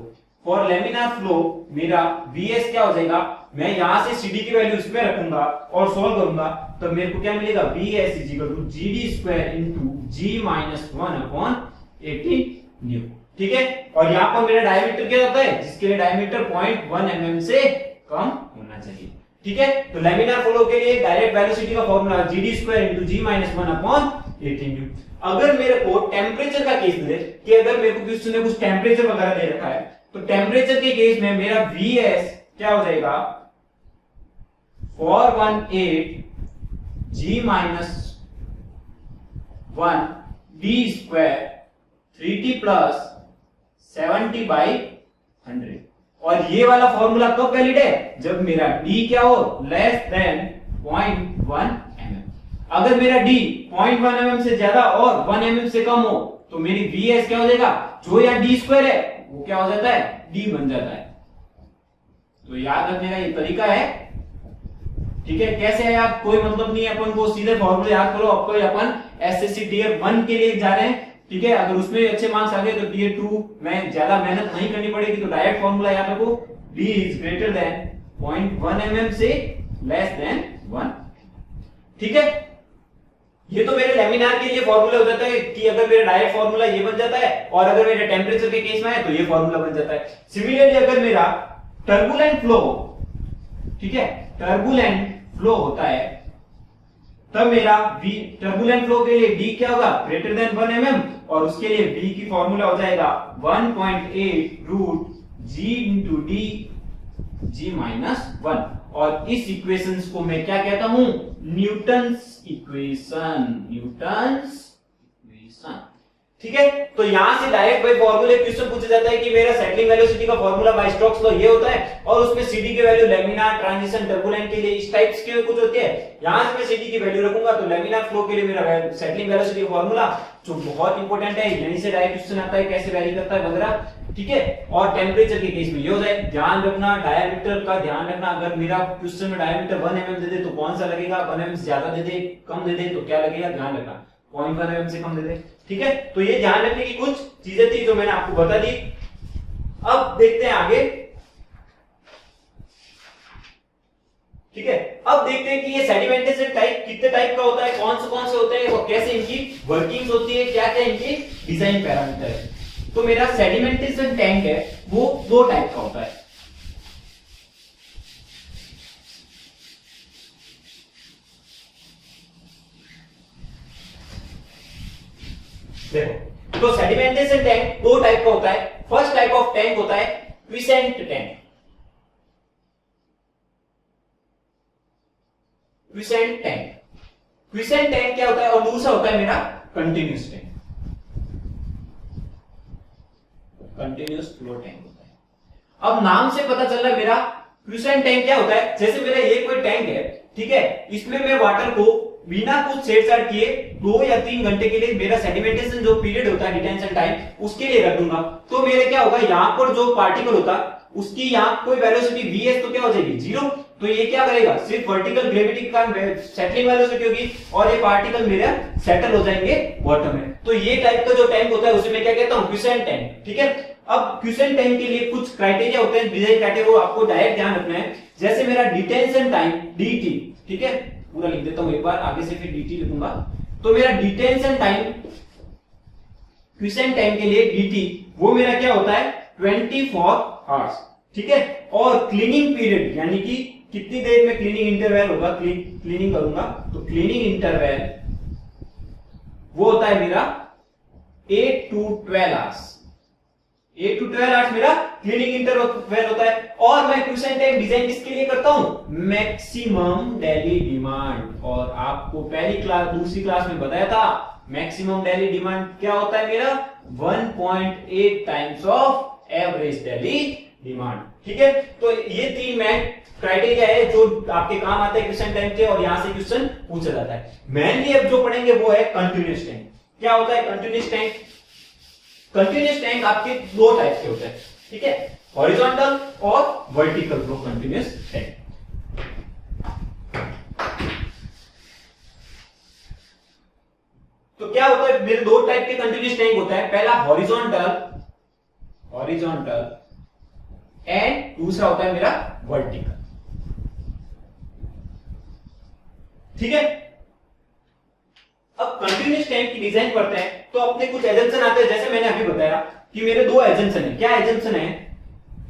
for laminar flow मेरा Vs क्या हो जाएगा, मैं यहां से CD की वैल्यू इसमें रखूंगा और सॉल्व करूंगा, तो मेरे को क्या मिलेगा Vs GD² G-1 upon 18 new, ठीक है। और यहां पर मेरा डायमीटर क्या होता है, जिसके लिए डायमीटर 0.1 mm से कम होना चाहिए, ठीक है। तो लेमिनार फ्लो के लिए डायरेक्ट वेलोसिटी का formula GD² G-1 upon 18 new. अगर मेरे को टेम्परेचर का केस मिले कि अगर मेरे को किसी ने कुछ टेम्परेचर वगैरह दे रखा है, तो टेम्परेचर के केस में मेरा Vs क्या हो जाएगा 418 G-1 D² 3T प्लस 70/100। और ये वाला फॉर्मूला कब वैलिड है, जब मेरा D क्या हो लेस देन 0.1 mm। अगर मेरा D 0.1 mm से ज्यादा और 1 mm से कम हो तो मेरी Vs क्या हो जाएगा, जो यहाँ D² है वो क्या हो जाता है, डी बन जाता है। तो याद रखने का ये तरीका है, ठीक है। कैसे है आप, कोई मतलब नहीं है, अपन को सीधे फॉर्मूले याद करो। अब कोई अपन एसएससी टीयर 1 के लिए जा रहे हैं, ठीक है। अगर उसमें अच्छे मार्क्स आ गए तो टीयर 2 में ज्यादा मेहनत नहीं करनी पड़ेगी, तो डायरेक्ट फॉर्मूला याद रखो, d is greater than 0.1 mm से लेस देन 1, ठीक है। ये तो मेरे लेमिनार के लिए फॉर्मूला हो जाता है कि अगर मेरा डायरेक्ट फॉर्मूला ये बन जाता है, और अगर मेरे टेम्परेचर के केस में है तो ये फॉर्मूला बन जाता है। सिमिलरली अगर मेरा टर्बुलेंट फ्लो, ठीक है, टर्बुलेंट फ्लो होता है, तब मेरा v टर्बुलेंट फ्लो के लिए d क्या होगा, ग्रेटर देन 1 mm, और उसके लिए v की फॉर्मूला हो जाएगा 1.8 root g into D g minus 1। और इस इक्वेशंस को मैं क्या कहता हूं, न्यूटन्स इक्वेशन, न्यूटन्स इक्वेशन, ठीक है। तो यहां से डायरेक्ट बाय फॉर्मूले क्वेश्चन पूछा जाता है कि मेरा सेटलिंग वेलोसिटी का फॉर्मूला बाय स्टोक्स लॉ ये होता है, और उसमें सीडी की वैल्यू लेमिनार, ट्रांजिशन, टर्बुलेंट के लिए इस टाइप्स के कुछ होते हैं। यहां से मैं सीडी की वैल्यू रखूंगा, तो लेमिनार फ्लो के लिए मेरा सेटलिंग वेलोसिटी का फॉर्मूला जो बहुत इंपॉर्टेंट है, यहीं से डायरेक्ट क्वेश्चन आता है, कैसे वैरी करता है वगैरह, ठीक है। और टेम्परेचर के केस में ये हो जाए, ध्यान रखना डायमीटर का ध्यान रखना। अगर मेरा क्वेश्चन में डायमीटर 1 mm दे दे तो कौन सा लगेगा, 1 mm ज्यादा दे दे, कम दे दे तो क्या लगेगा, ध्यान रखना 0.1 mm से कम दे दे, ठीक है। तो ये ध्यान रखने की कुछ चीजें थी जो मैंने आपको बता दी। अब देखते हैं आगे, ठीक है। अब देखते हैं कि ये सेडिमेंटेशन टाइप कितने टाइप का होता है, कौन से होते हैं, और कैसे इनकी वर्किंग्स होती है, क्या क्या इनकी डिजाइन पैरामीटर है। तो मेरा सेडिमेंटेशन टैंक है वो 2 टाइप का होता है। देखो, तो सेडिमेंटेशन टैंक 2 टाइप का होता है। फर्स्ट टाइप ऑफ टैंक होता है quiescent tank. Quiescent tank, quiescent tank क्या होता है, और दूसरा होता है मेरा continuous tank, continuous flow tank होता है। अब नाम से पता चल रहा है मेरा क्विसेंट टैंक क्या होता है। जैसे मेरा ये कोई टैंक है, ठीक है, इसमें मैं वाटर को बिना कुछ छेड़छाड़ किए 2 या 3 घंटे के लिए, मेरा सेडिमेंटेशन जो पीरियड होता है, डिटेंशन टाइम, उसके लिए रख दूंगा। तो मेरे क्या होगा, यहां पर जो पार्टिकल होता है उसकी यहां कोई वेलोसिटी vs तो क्या हो जाएगी 0। तो ये क्या करेगा, सिर्फ वर्टिकल ग्रेविटी का सेटलिंग वेलोसिटी होगी, और ये पार्टिकल मेरा सेटल हो जाएंगे बॉटम में। तो ये टाइप का जो टैंक होता है उसे मैं क्या कहता हूं, क्विसेंट टैंक, ठीक है। अब क्विसेंट टैंक के लिए कुछ क्राइटेरिया होते हैं, डिजाइन क्राइटेरिया, वो आपको डायरेक्ट ध्यान रखना है। जैसे मेरा डिटेंशन टाइम dt, ठीक है, पूरा लिख देता हूं एक बार, आगे से फिर dt लिखूंगा। तो मेरा डिटेंशन टाइम क्विसेंट टैंक के लिए dt वो मेरा क्या होता है 24 आवर्स, ठीक है। और क्लीनिंग पीरियड यानी कि कितनी देर में क्लीनिंग इंटरवल होगा, क्लीनिंग करूंगा, तो क्लीनिंग इंटरवल वो होता है मेरा 8 to 12 आवर्स। 8 to 12 आवर्स मेरा क्लीनिंग इंटरवल होता है। और मैं क्विसेंट टैंक डिजाइन किसके लिए करता हूं, मैक्सिमम डेली डिमांड। और आपको पहली क्लास दूसरी क्लास में बताया था मैक्सिमम डेली डिमांड क्या होता है मेरा 1.8 times of average daily demand, ठीक है। तो ये 3 मेन क्राइटेरिया है जो आपके काम आते हैं क्वेश्चन टैंक के, और यहां से क्वेश्चन पूछा जाता है। मेनली अब जो पढ़ेंगे वो है कंटीन्यूअस टैंक। क्या होता है कंटीन्यूअस टैंक, कंटीन्यूअस टैंक आपके 2 टाइप के होते हैं, ठीक है, हॉरिजॉन्टल और वर्टिकल फ्लो कंटीन्यूअस टैंक। तो क्या होता है, मेरे 2 टाइप के कंटीन्यूअस टैंक होता है, पहला हॉरिजॉन्टल एंड दूसरा होता है मेरा वर्टिकल, ठीक है। अब कंटीन्यूअस टैंक की डिजाइन करते हैं तो अपने कुछ एजम्पशन आते हैं। जैसे मैंने अभी बताया कि मेरे 2 एजम्पशन है। क्या एजम्पशन है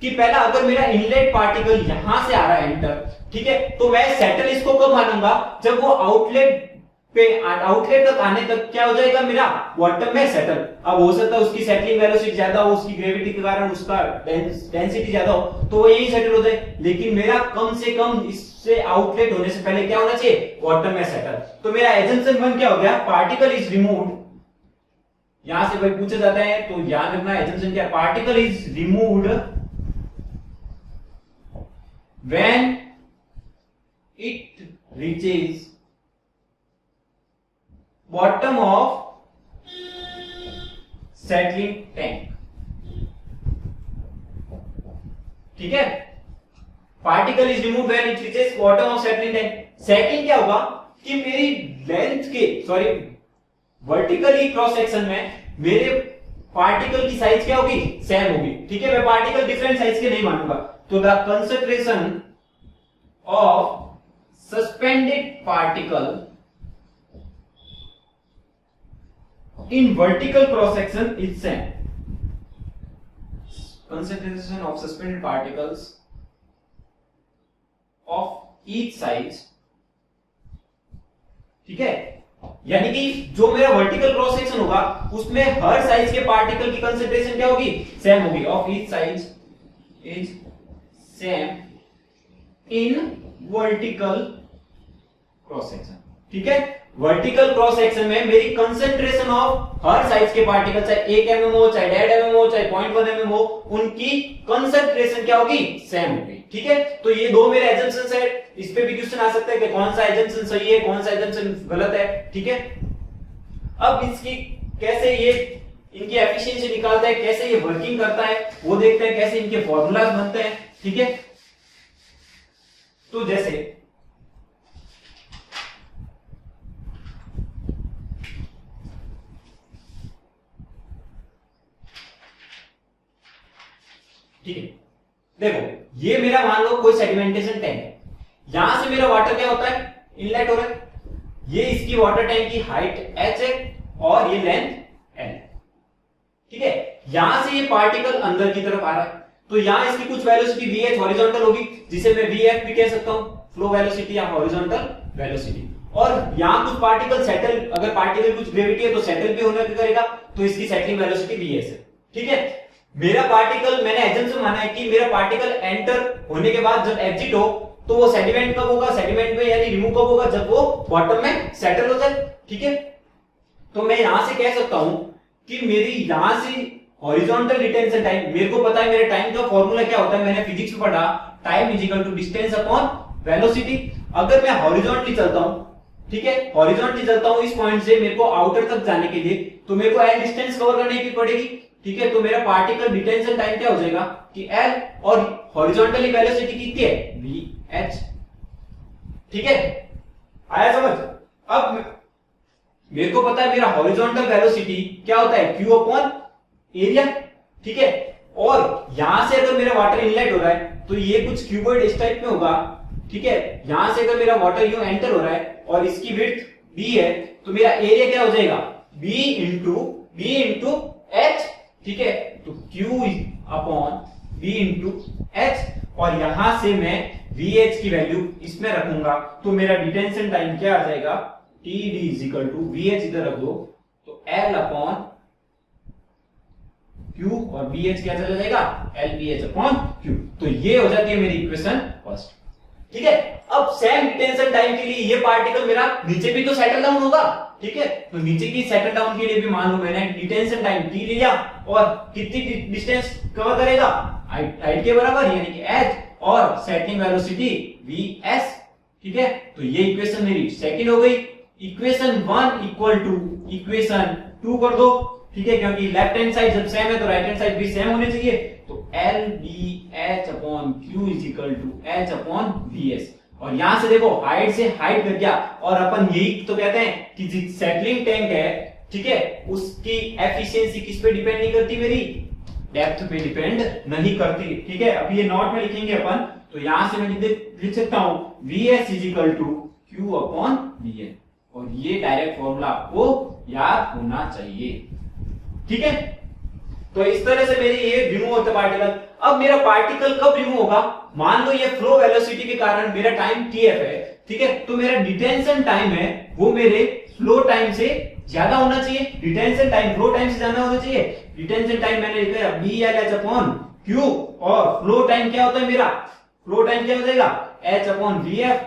कि पहला, अगर मेरा इनलेट पार्टिकल यहां से आ रहा है एंटर, ठीक है, तो मैं सेटल इसको कब मानूंगा, जब वो आउटलेट तक आने तक क्या हो जाएगा मेरा बॉटम में सेटल। अब हो सकता है उसकी सेटलिंग वेलोसिटी ज्यादा हो, उसकी ग्रेविटी के कारण उसका डेंसिटी ज्यादा हो, तो वो यही सेटल हो जाए। लेकिन मेरा कम से कम इससे आउटलेट होने से पहले क्या होना चाहिए, बॉटम में सेटल। तो मेरा एजम्पशन 1 क्या हो गया, पार्टिकल इज रिमूव्ड। यहां से भाई पूछा जाता है तो याद रखना एजम्पशन क्या, particle is removed when it reaches bottom of settling tank, ठीक है, particle is removed when it reaches bottom of settling tank. Second क्या होगा कि मेरी लेंथ के वर्टिकली क्रॉस सेक्शन में मेरे पार्टिकल की साइज क्या होगी, सेम होगी। ठीक है, मैं पार्टिकल डिफरेंट साइज के नहीं मानूंगा। तो the concentration of suspended particle in vertical cross section is same. Concentration of suspended particles of each size, ठीक है, यानी कि जो मेरा वर्टिकल क्रॉस सेक्शन होगा उसमें हर साइज के पार्टिकल की कंसंट्रेशन क्या होगी, सेम होगी। Of each size is same in vertical cross section. ठीक है, वर्टिकल क्रॉस सेक्शन में मेरी कंसंट्रेशन ऑफ हर साइज के पार्टिकल, चाहे 1 mm हो, चाहे 1.5 mm हो, चाहे 0.1 mm हो, उनकी कंसंट्रेशन क्या होगी, सेम होगी। ठीक है, तो ये दो मेरे एजम्पशंस है। इस पे भी क्वेश्चन आ सकता है कि कौन सा एजम्पशन सही है, कौन सा एजम्पशन गलत है। ठीक है, अब इसकी कैसे ये इनकी एफिशिएंसी निकालता है, कैसे ये वर्किंग करता है वो देखते हैं, कैसे इनके फॉर्मूलाज बनते हैं। ठीक है, तो जैसे ठीक है, देखो ये मेरा मान लो कोई सेडिमेंटेशन टैंक है, यहां से मेरा वाटर क्या होता है, इनलेट हो रहा है। ये इसकी वाटर टैंक की हाइट h है और ये लेंथ l है। ठीक है, यहां से ये पार्टिकल अंदर की तरफ आ रहा है, तो यहां इसकी कुछ वेलोसिटी vh हॉरिजॉन्टल होगी, जिसे मैं vf भी कह सकता हूं, फ्लो वेलोसिटी या हॉरिजॉन्टल वेलोसिटी। और यहां कुछ पार्टिकल सेटल, अगर पार्टिकल कुछ ग्रेविटी है तो सेटल भी होने करेगा, तो इसकी सेटलिंग वेलोसिटी vs है। ठीक है, मेरा पार्टिकल, मैंने एजम्पशन माना है कि मेरा पार्टिकल एंटर होने के बाद जब एग्जिट हो तो वो सेडिमेंट कब होगा, सेडिमेंट में यानी रिमूव कब होगा, जब वो बॉटम में सेटल हो जाए। ठीक है, तो मैं यहां से कह सकता हूं कि मेरी यहां से हॉरिजॉन्टल रिटेंशन टाइम, मेरे को पता है मेरे टाइम का फॉर्मूला क्या होता है, मैंने फिजिक्स में पढ़ा, time is equal to distance upon velocity. अगर मैं हॉरिजॉन्टली चलता हूं, ठीक है, हॉरिजॉन्टली चलता हूं इस पॉइंट से मेरे को आउटर तक जाने के लिए, तो मेरे को एल डिस्टेंस कवर करने की पड़ेगी। ठीक है, तो मेरा पार्टिकल डिटेंशन टाइम क्या हो जाएगा कि L, और हॉरिजॉन्टली वेलोसिटी कितनी है, vh। ठीक है, आया समझ। अब मेरे को पता है मेरा हॉरिजॉन्टल वेलोसिटी क्या होता है, Q अपॉन एरिया। ठीक है, और यहां से अगर मेरा वाटर इनलेट हो रहा है तो ये कुछ क्यूबॉइड इस टाइप में होगा। ठीक है, यहां से अगर मेरा वाटर यूं एंटर हो रहा है और इसकी विड्थ b है, तो मेरा एरिया क्या हो जाएगा, b इंटू h। ठीक है, तो Q upon B into H, और यहां से मैं VH की वैल्यू इसमें रखूंगा, तो मेरा डिटेंशन टाइम क्या आ जाएगा, TD is equal to VH इधर रख दो, तो L अपॉन Q, और BH क्या चला जाएगा, LBH अपॉन Q। तो ये हो जाती है मेरी इक्वेशन फर्स्ट। ठीक है, अब सेम डिटेंशन टाइम के लिए ये पार्टिकल मेरा नीचे भी तो सेटल डाउन होगा। ठीक है, तो नीचे की सेटल डाउन के लिए भी मान लो मैंने डिटेंशन टाइम t लिया, और कितनी डिस्टेंस कवर करेगा, हाइट के बराबर यानी कि h, और सेटलिंग वेलोसिटी vs। ठीक है, तो ये इक्वेशन मेरी सेकंड हो गई। इक्वेशन 1 इक्वल टू इक्वेशन 2 कर दो। ठीक है, क्योंकि लेफ्ट हैंड साइड जब सेम है तो राइट हैंड साइड भी सेम होनी चाहिए, तो LBH upon Q is equal to H upon VS। और यहां से देखो हाइट से हाइट घट गया, और अपन यही तो कहते हैं कि सेटलिंग टैंक है, ठीक है, उसकी एफिशिएंसी किस पे डिपेंड नहीं करती, मेरी डेप्थ पे डिपेंड नहीं करती। ठीक है, अब ये नोट में लिखेंगे अपन, तो यहां से मैं लिख सकता हूं VS is equal to Q upon VN, और ये डायरेक्ट फॉर्मूला आपको याद होना चाहिए। ठीक है, तो इस तरह से मेरी ये रिमूव होता पार्टिकल। अब मेरा पार्टिकल कब रिमूव होगा, मान लो ये फ्लो वेलोसिटी के कारण मेरा टाइम tf है। ठीक है, तो मेरा डिटेंशन टाइम है वो मेरे फ्लो टाइम से ज्यादा होना चाहिए, डिटेंशन टाइम फ्लो टाइम से ज्यादा होना चाहिए। डिटेंशन टाइम मैंने लिखा है BLH अपॉन Q, और फ्लो टाइम क्या होता है मेरा, फ्लो टाइम क्या हो जाएगा H अपॉन VF।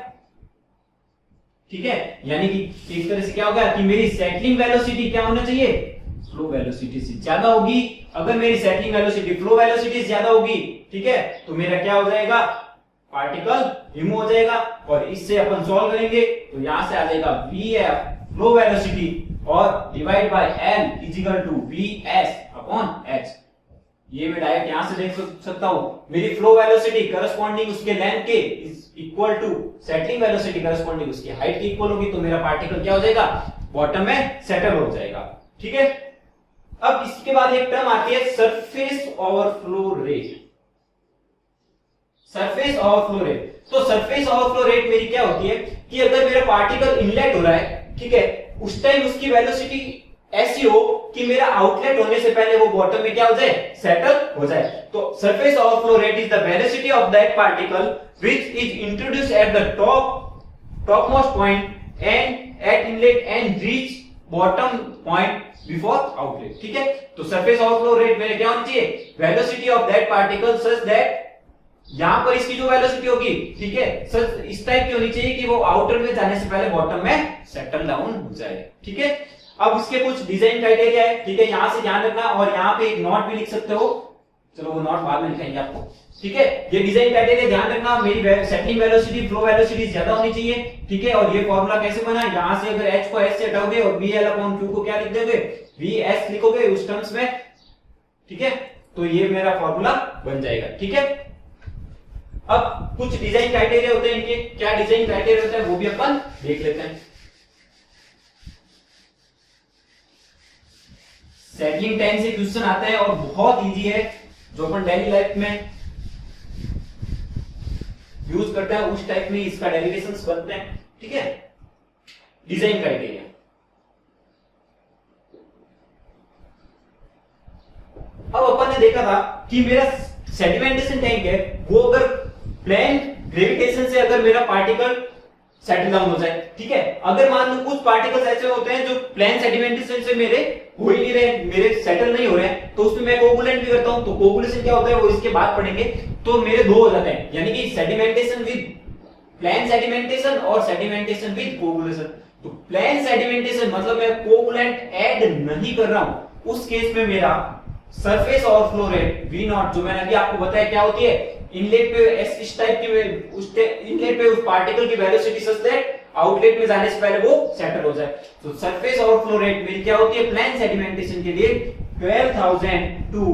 ठीक है, यानी कि एक तरह से क्या होगा कि मेरी सेटलिंग वेलोसिटी क्या होना चाहिए, फ्लो वेलोसिटी से ज्यादा होगी। अगर मेरी सेटलिंग वेलोसिटी फ्लो वेलोसिटी से ज्यादा होगी, ठीक है, तो मेरा क्या हो जाएगा, पार्टिकल रिमूव हो जाएगा। और इससे अपन सॉल्व करेंगे तो यहां से आ जाएगा VF फ्लो वेलोसिटी और divide by L is equal to VS upon H। ये मैं डायरेक्ट यहां से देख सकता हूं, मेरी फ्लो वेलोसिटी करस्पॉन्डिंग उसके लेंथ के is equal to settling velocity corresponding उसकी हाइट के इक्वल होगी, तो मेरा पार्टिकल क्या हो जाएगा, बॉटम में सेटल हो जाएगा। ठीक है, अब इसके बाद एक टर्म आती है surface overflow rate. Surface overflow rate, तो सरफेस ओवरफ्लो रेट मेरी क्या होती है कि अगर मेरा पार्टिकल इनलेट हो रहा है, ठीक है, उस टाइम उसकी वेलोसिटी ऐसी हो कि मेरा आउटलेट होने से पहले वो बॉटम में क्या हो जाए, सेटल हो जाए। तो surface overflow rate is the velocity of that particle which is introduced at the top most point and eight inlet and reach bottom point before outlet. ठीक है, तो सरफेस ओवरफ्लो रेट मेरे क्या होनी चाहिए, velocity of that particle such that यहां पर इसकी जो वेलोसिटी होगी, ठीक है, सच इस टाइप की होनी चाहिए कि वो आउटर में जाने से पहले बॉटम में सेटल डाउन हो जाए। ठीक है, अब इसके कुछ डिजाइन क्राइटेरिया है। ठीक है, यहां से ध्यान रखना, और यहां पे एक नोट भी लिख सकते हो, चलो वो नोट बाद में लिखेंगे आपको। ठीक है, ये डिजाइन क्राइटेरिया ध्यान रखना, मेरी सेटलिंग वेलोसिटी फ्लो वेलोसिटी ज्यादा होनी चाहिए। ठीक है, और ये फॉर्मूला कैसे बना, यहां से अगर h को s से हटाओगे और VL/Q को क्या लिख दोगे, VS लिखोगे उस टर्म्स में। ठीक है, तो ये मेरा फॉर्मूला बन जाएगा। ठीक है, अब कुछ डिजाइन क्राइटेरिया होते हैं इनके, क्या डिजाइन क्राइटेरिया होता है वो भी अपन देख लेते हैं। सेटलिंग टाइम से क्वेश्चन आता है और बहुत इजी है, जो अपन डेली लाइफ में यूज करते हैं उस टाइप में इसका डेरिवेशंस बनते हैं। ठीक है, डिजाइन क्राइटेरिया, अब अपन ने देखा था कि मेरा सेडिमेंटेशन टैंक है, वो अगर प्लेन ग्रेविटेशन से अगर मेरा पार्टिकल सेटल डाउन हो जाए, ठीक है, अगर मान लो कुछ पार्टिकल्स ऐसे होते हैं जो प्लेन सेडिमेंटेशन से मेरे हो ही नहीं रहे, मेरे सेटल नहीं हो रहे हैं, तो उसमें मैं कोगुलेंट भी करता हूं, तो कोगुलेशन क्या होता है वो इसके बाद पढ़ेंगे। तो मेरे दो हो जाते हैं, यानी कि सेडिमेंटेशन विद प्लेन सेडिमेंटेशन और सेडिमेंटेशन विद कोगुलेशन। तो प्लेन सेडिमेंटेशन मतलब मैं कोगुलेंट ऐड नहीं कर रहा हूं, उस केस में मेरा सरफेस ओवरफ्लो रेट V0, जो मैंने अभी आपको बताया क्या होती है, इनलेट पे इस टाइप की उस इनलेट पे उस पार्टिकल की वेलोसिटी सच दैट आउटलेट में जाने से पहले वो सेटल हो जाए। तो सरफेस ओवरफ्लो रेट मेरी क्या होती है प्लेन सेडिमेंटेशन के लिए 12,000 to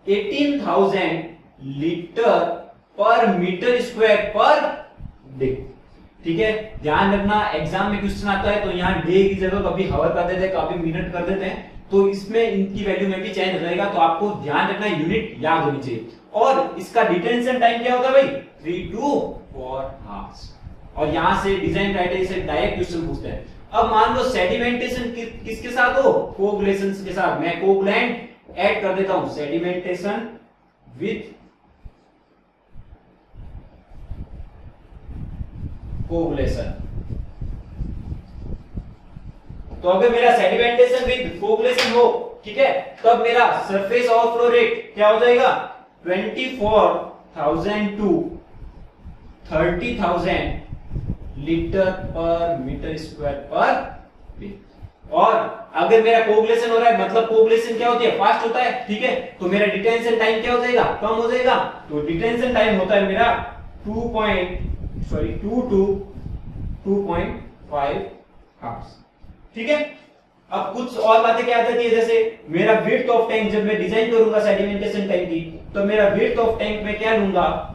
18,000 लीटर पर मीटर स्क्वायर पर डे। ठीक है, ध्यान रखना, एग्जाम में क्वेश्चन आता है तो यहाँ डे की जगह कभी हावर कर देते हैं, कभी मिनट कर देते हैं, तो इसमें इनकी वैल्यू में भी चेंज हो जाएगा, तो आपको ध्यान रखना, यूनिट याद होनी चाहिए। और इसका डिटेंशन टाइम क्या होता है भाई, 3 to 4 hours। और यहां से डिजाइन क्राइटेरिया से डायरेक्ट क्वेश्चन पूछते हैं। अब मान लो सेडिमेंटेशन किसके साथ हो, कोगुलेशन के साथ, मैं कोगुलेंट ऐड कर देता हूं, सेडिमेंटेशन विद कोगुलेशन। तो अगर मेरा सेडिमेंटेशन विद कोगुलेशन हो, ठीक है, तब मेरा सरफेस ओवरफ्लो रेट क्या हो जाएगा, 24,000 to 30,000 लीटर पर मीटर स्क्वायर पर डे। और अगर मेरा कोगुलेशन हो रहा है, मतलब कोगुलेशन क्या होती है, फास्ट होता है, ठीक है, तो मेरा डिटेंशन टाइम क्या हो जाएगा, कम हो जाएगा। तो डिटेंशन टाइम होता है मेरा 2 to 2.5 आवर्स। ठीक है, अब कुछ और बातें क्या आ जाती है, जैसे मेरा विड्थ ऑफ टैंक, जब मैं डिजाइन करूंगा सेडिमेंटेशन टैंक की, तो मेरा विड्थ ऑफ टैंक में क्या लूंगा,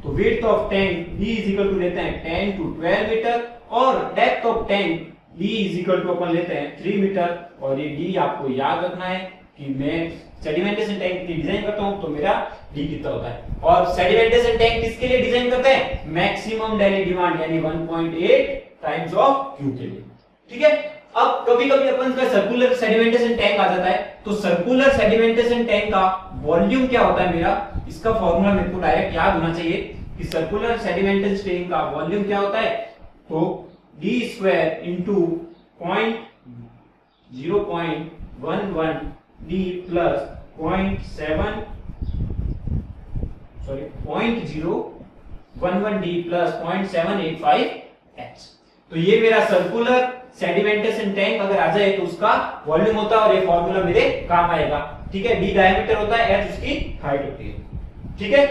तो width of tank D is equal to लेते हैं 10 to 12 मीटर, और depth of tank D is equal to अपन लेते हैं 3 मीटर। और ये D आपको याद रखना है कि मैं सेडिमेंटेशन टैंक की डिजाइन करता हूं तो मेरा D कितना होता है। और सेडिमेंटेशन टैंक किसके लिए डिजाइन करते हैं, मैक्सिमम डेली डिमांड यानी 1.8 टाइम्स ऑफ Q के लिए। ठीक है, अब कभी कभी अपन का सर्कुलर सेडिमेंटेशन टैंक आ जाता है, तो सर्कुलर सेडिमेंटेशन टैंक का वॉल्यूम क्या होता है मेरा, इसका फॉर्मूला मेरे को डायरेक्ट याद होना चाहिए कि सर्कुलर सेडिमेंटेशन टैंक का वॉल्यूम क्या होता है, तो d square into 0.11 d plus 0.011 d plus 0.785 h। तो ये मेरा सर्कुलर सेडिमेंटेशन टैंक अगर आ जाए तो उसका वॉल्यूम होता है, और ये फॉर्मूला मेरे काम आएगा। ठीक है, d डायमीटर होता है, h उसकी हाइट होती है। ठीक है,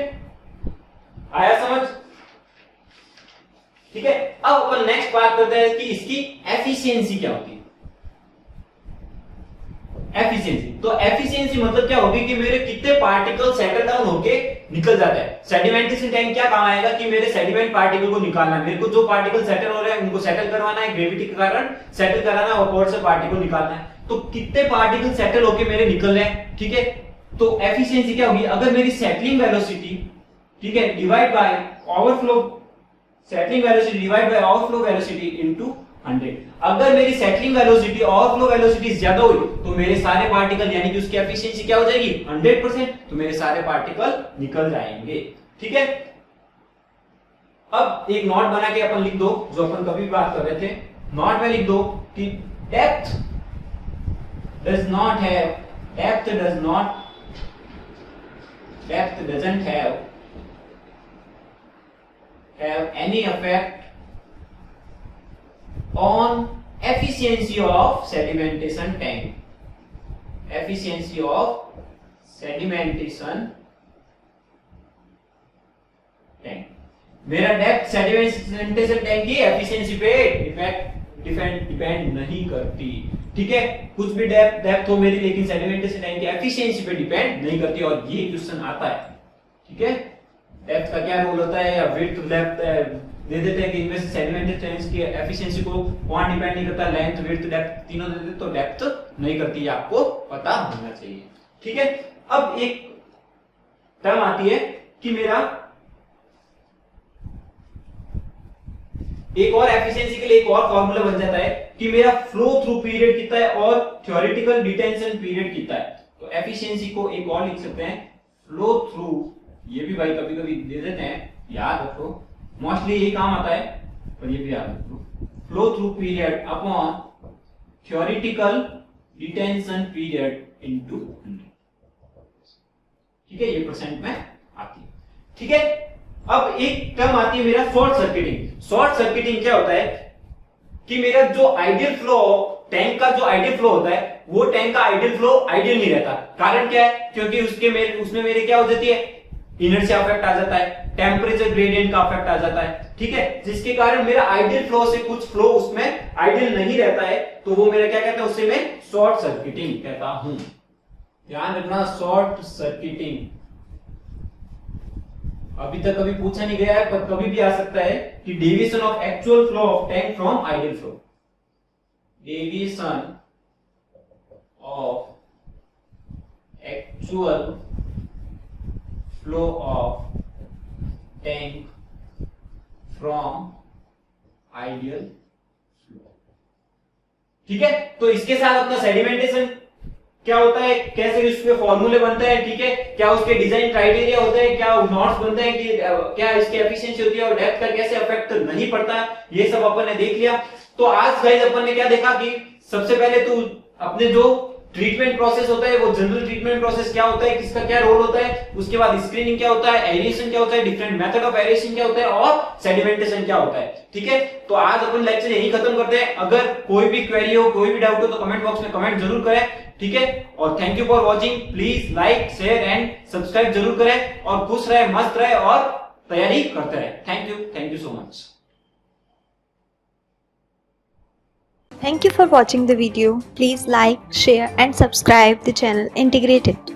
आया समझ। ठीक है, अब अपन नेक्स्ट बात करते हैं कि इसकी एफिशिएंसी क्या होती है। एफिशिएंसी। तो एफिशिएंसी मतलब क्या होगी कि मेरे कितने पार्टिकल सेटल डाउन होके निकल जाते हैं। सेडिमेंटेशन टाइम क्या काम आएगा कि मेरे सेडिमेंट पार्टिकल को निकालना है, मेरे को जो पार्टिकल सेटल हो रहे हैं उनको सेटल करवाना है, ग्रेविटी के कारण सेटल कराना है और कोर से पार्टिकल निकालना है। तो कितने पार्टिकल सेटल होके मेरे निकल रहे हैं, ठीक है। तो एफिशिएंसी क्या होगी, अगर मेरी सेटलिंग वेलोसिटी, ठीक है, divide by overflow, settling velocity divide by overflow velocity into 100। अगर मेरी सेटलिंग वेलोसिटी ओवरफ्लो वेलोसिटी ज्यादा हुई तो मेरे सारे पार्टिकल यानी कि उसकी एफिशिएंसी क्या हो जाएगी 100%, तो मेरे सारे पार्टिकल निकल जाएंगे, ठीक है। अब एक नोट बना के अपन लिख दो, जो अपन कभी बात कर रहे थे। नोट में लिख दो कि depth doesn't have any effect on efficiency of sedimentation tank. Efficiency of sedimentation tank. मेरा डेप्थ सेडिमेंटेशन टैंक की एफिशिएंसी पे डिपेंड नहीं करती, ठीक है। कुछ भी डेप्थ हो मेरी, लेकिन सेडिमेंटेशन टैंक की एफिशिएंसी पे डिपेंड नहीं करती। और ये क्वेश्चन आता है, ठीक है। डेप्थ का क्या रोल होता है या विड्थ डेप्थ दे देते हैं कि इनमें से सेडिमेंटेशन टैंक की एफिशिएंसी को कौन डिपेंड नहीं करता, लेंथ विड्थ डेप्थ तीनों दे देते तो डेप्थ नहीं करती, आपको पता होना चाहिए, ठीक है। अब एक टर्म आती है कि मेरा एक और एफिशिएंसी के लिए एक और फॉर्मूला बन जाता है कि मेरा फ्लो थ्रू पीरियड कितना है और थ्योरेटिकल डिटेंशन पीरियड कितना है। तो एफिशिएंसी को एक और लिख सकते हैं फ्लो थ्रू, ये भी भाई कभी कभी दे देते हैं, याद रखो, मोस्टली यही काम आता है, पर ये भी याद रखो, flow through period upon theoretical detention period into 100, ठीक है। ये परसेंट में आती है, ठीक है। अब एक टर्म आती है मेरा शॉर्ट सर्किटिंग। शॉर्ट सर्किटिंग क्या होता है कि मेरा जो आइडियल फ्लो, टैंक का जो आइडियल फ्लो होता है, वो टैंक का आइडियल फ्लो आइडियल नहीं रहता। कारण क्या है, क्योंकि उसमें मेरे क्या हो जाती है, इनर्शिया अफेक्ट आ जाता है, टेम्परेचर ग्रेडियंट का अफेक्ट आ जाता है, ठीक है। जिसके कारण मेरा आइडियल फ्लो से कुछ फ्लो उसमें आइडियल नहीं रहता है, तो वो मेरा क्या कहता है, उससे मैं शॉर्ट सर्किटिंग कहता हूं। ध्यान रखना, शॉर्ट सर्किटिंग अभी तक कभी पूछा नहीं गया है, पर कभी भी आ सकता है कि deviation of actual flow of tank from ideal flow, deviation of actual flow of tank from ideal flow, ठीक है। तो इसके साथ अपना सेडिमेंटेशन क्या होता है, कैसे उसके फॉर्मूले बनते हैं, ठीक है, क्या उसके डिजाइन क्राइटेरिया होते हैं, क्या नोट्स बनते हैं कि क्या इसकी एफिशिएंसी होती है और डेप्थ का कैसे इफेक्ट नहीं पड़ता है, ये सब अपन ने देख लिया। तो आज गाइस अपन ने क्या देखा कि सबसे पहले तो अपने जो ट्रीटमेंट प्रोसेस होता है, वो जनरल ट्रीटमेंट प्रोसेस क्या होता है, किसका क्या रोल होता है, उसके बाद स्क्रीनिंग क्या होता है, एरिएशन क्या होता है, डिफरेंट मेथड ऑफ एरिएशन क्या होता है और सेडिमेंटेशन क्या होता है, ठीक है। तो आज अपन लेक्चर यही खत्म करते हैं। अगर कोई भी क्वेरी हो, कोई भी डाउट हो तो कमेंट बॉक्स में कमेंट जरूर करें, ठीक है। और thank you for watching. Please like, share and subscribe जरूर करें और खुश रहे, मस्त रहे और तैयारी करते रहे। Thank you so much. Thank you for watching the video. Please like, share and subscribe the channel Integrated.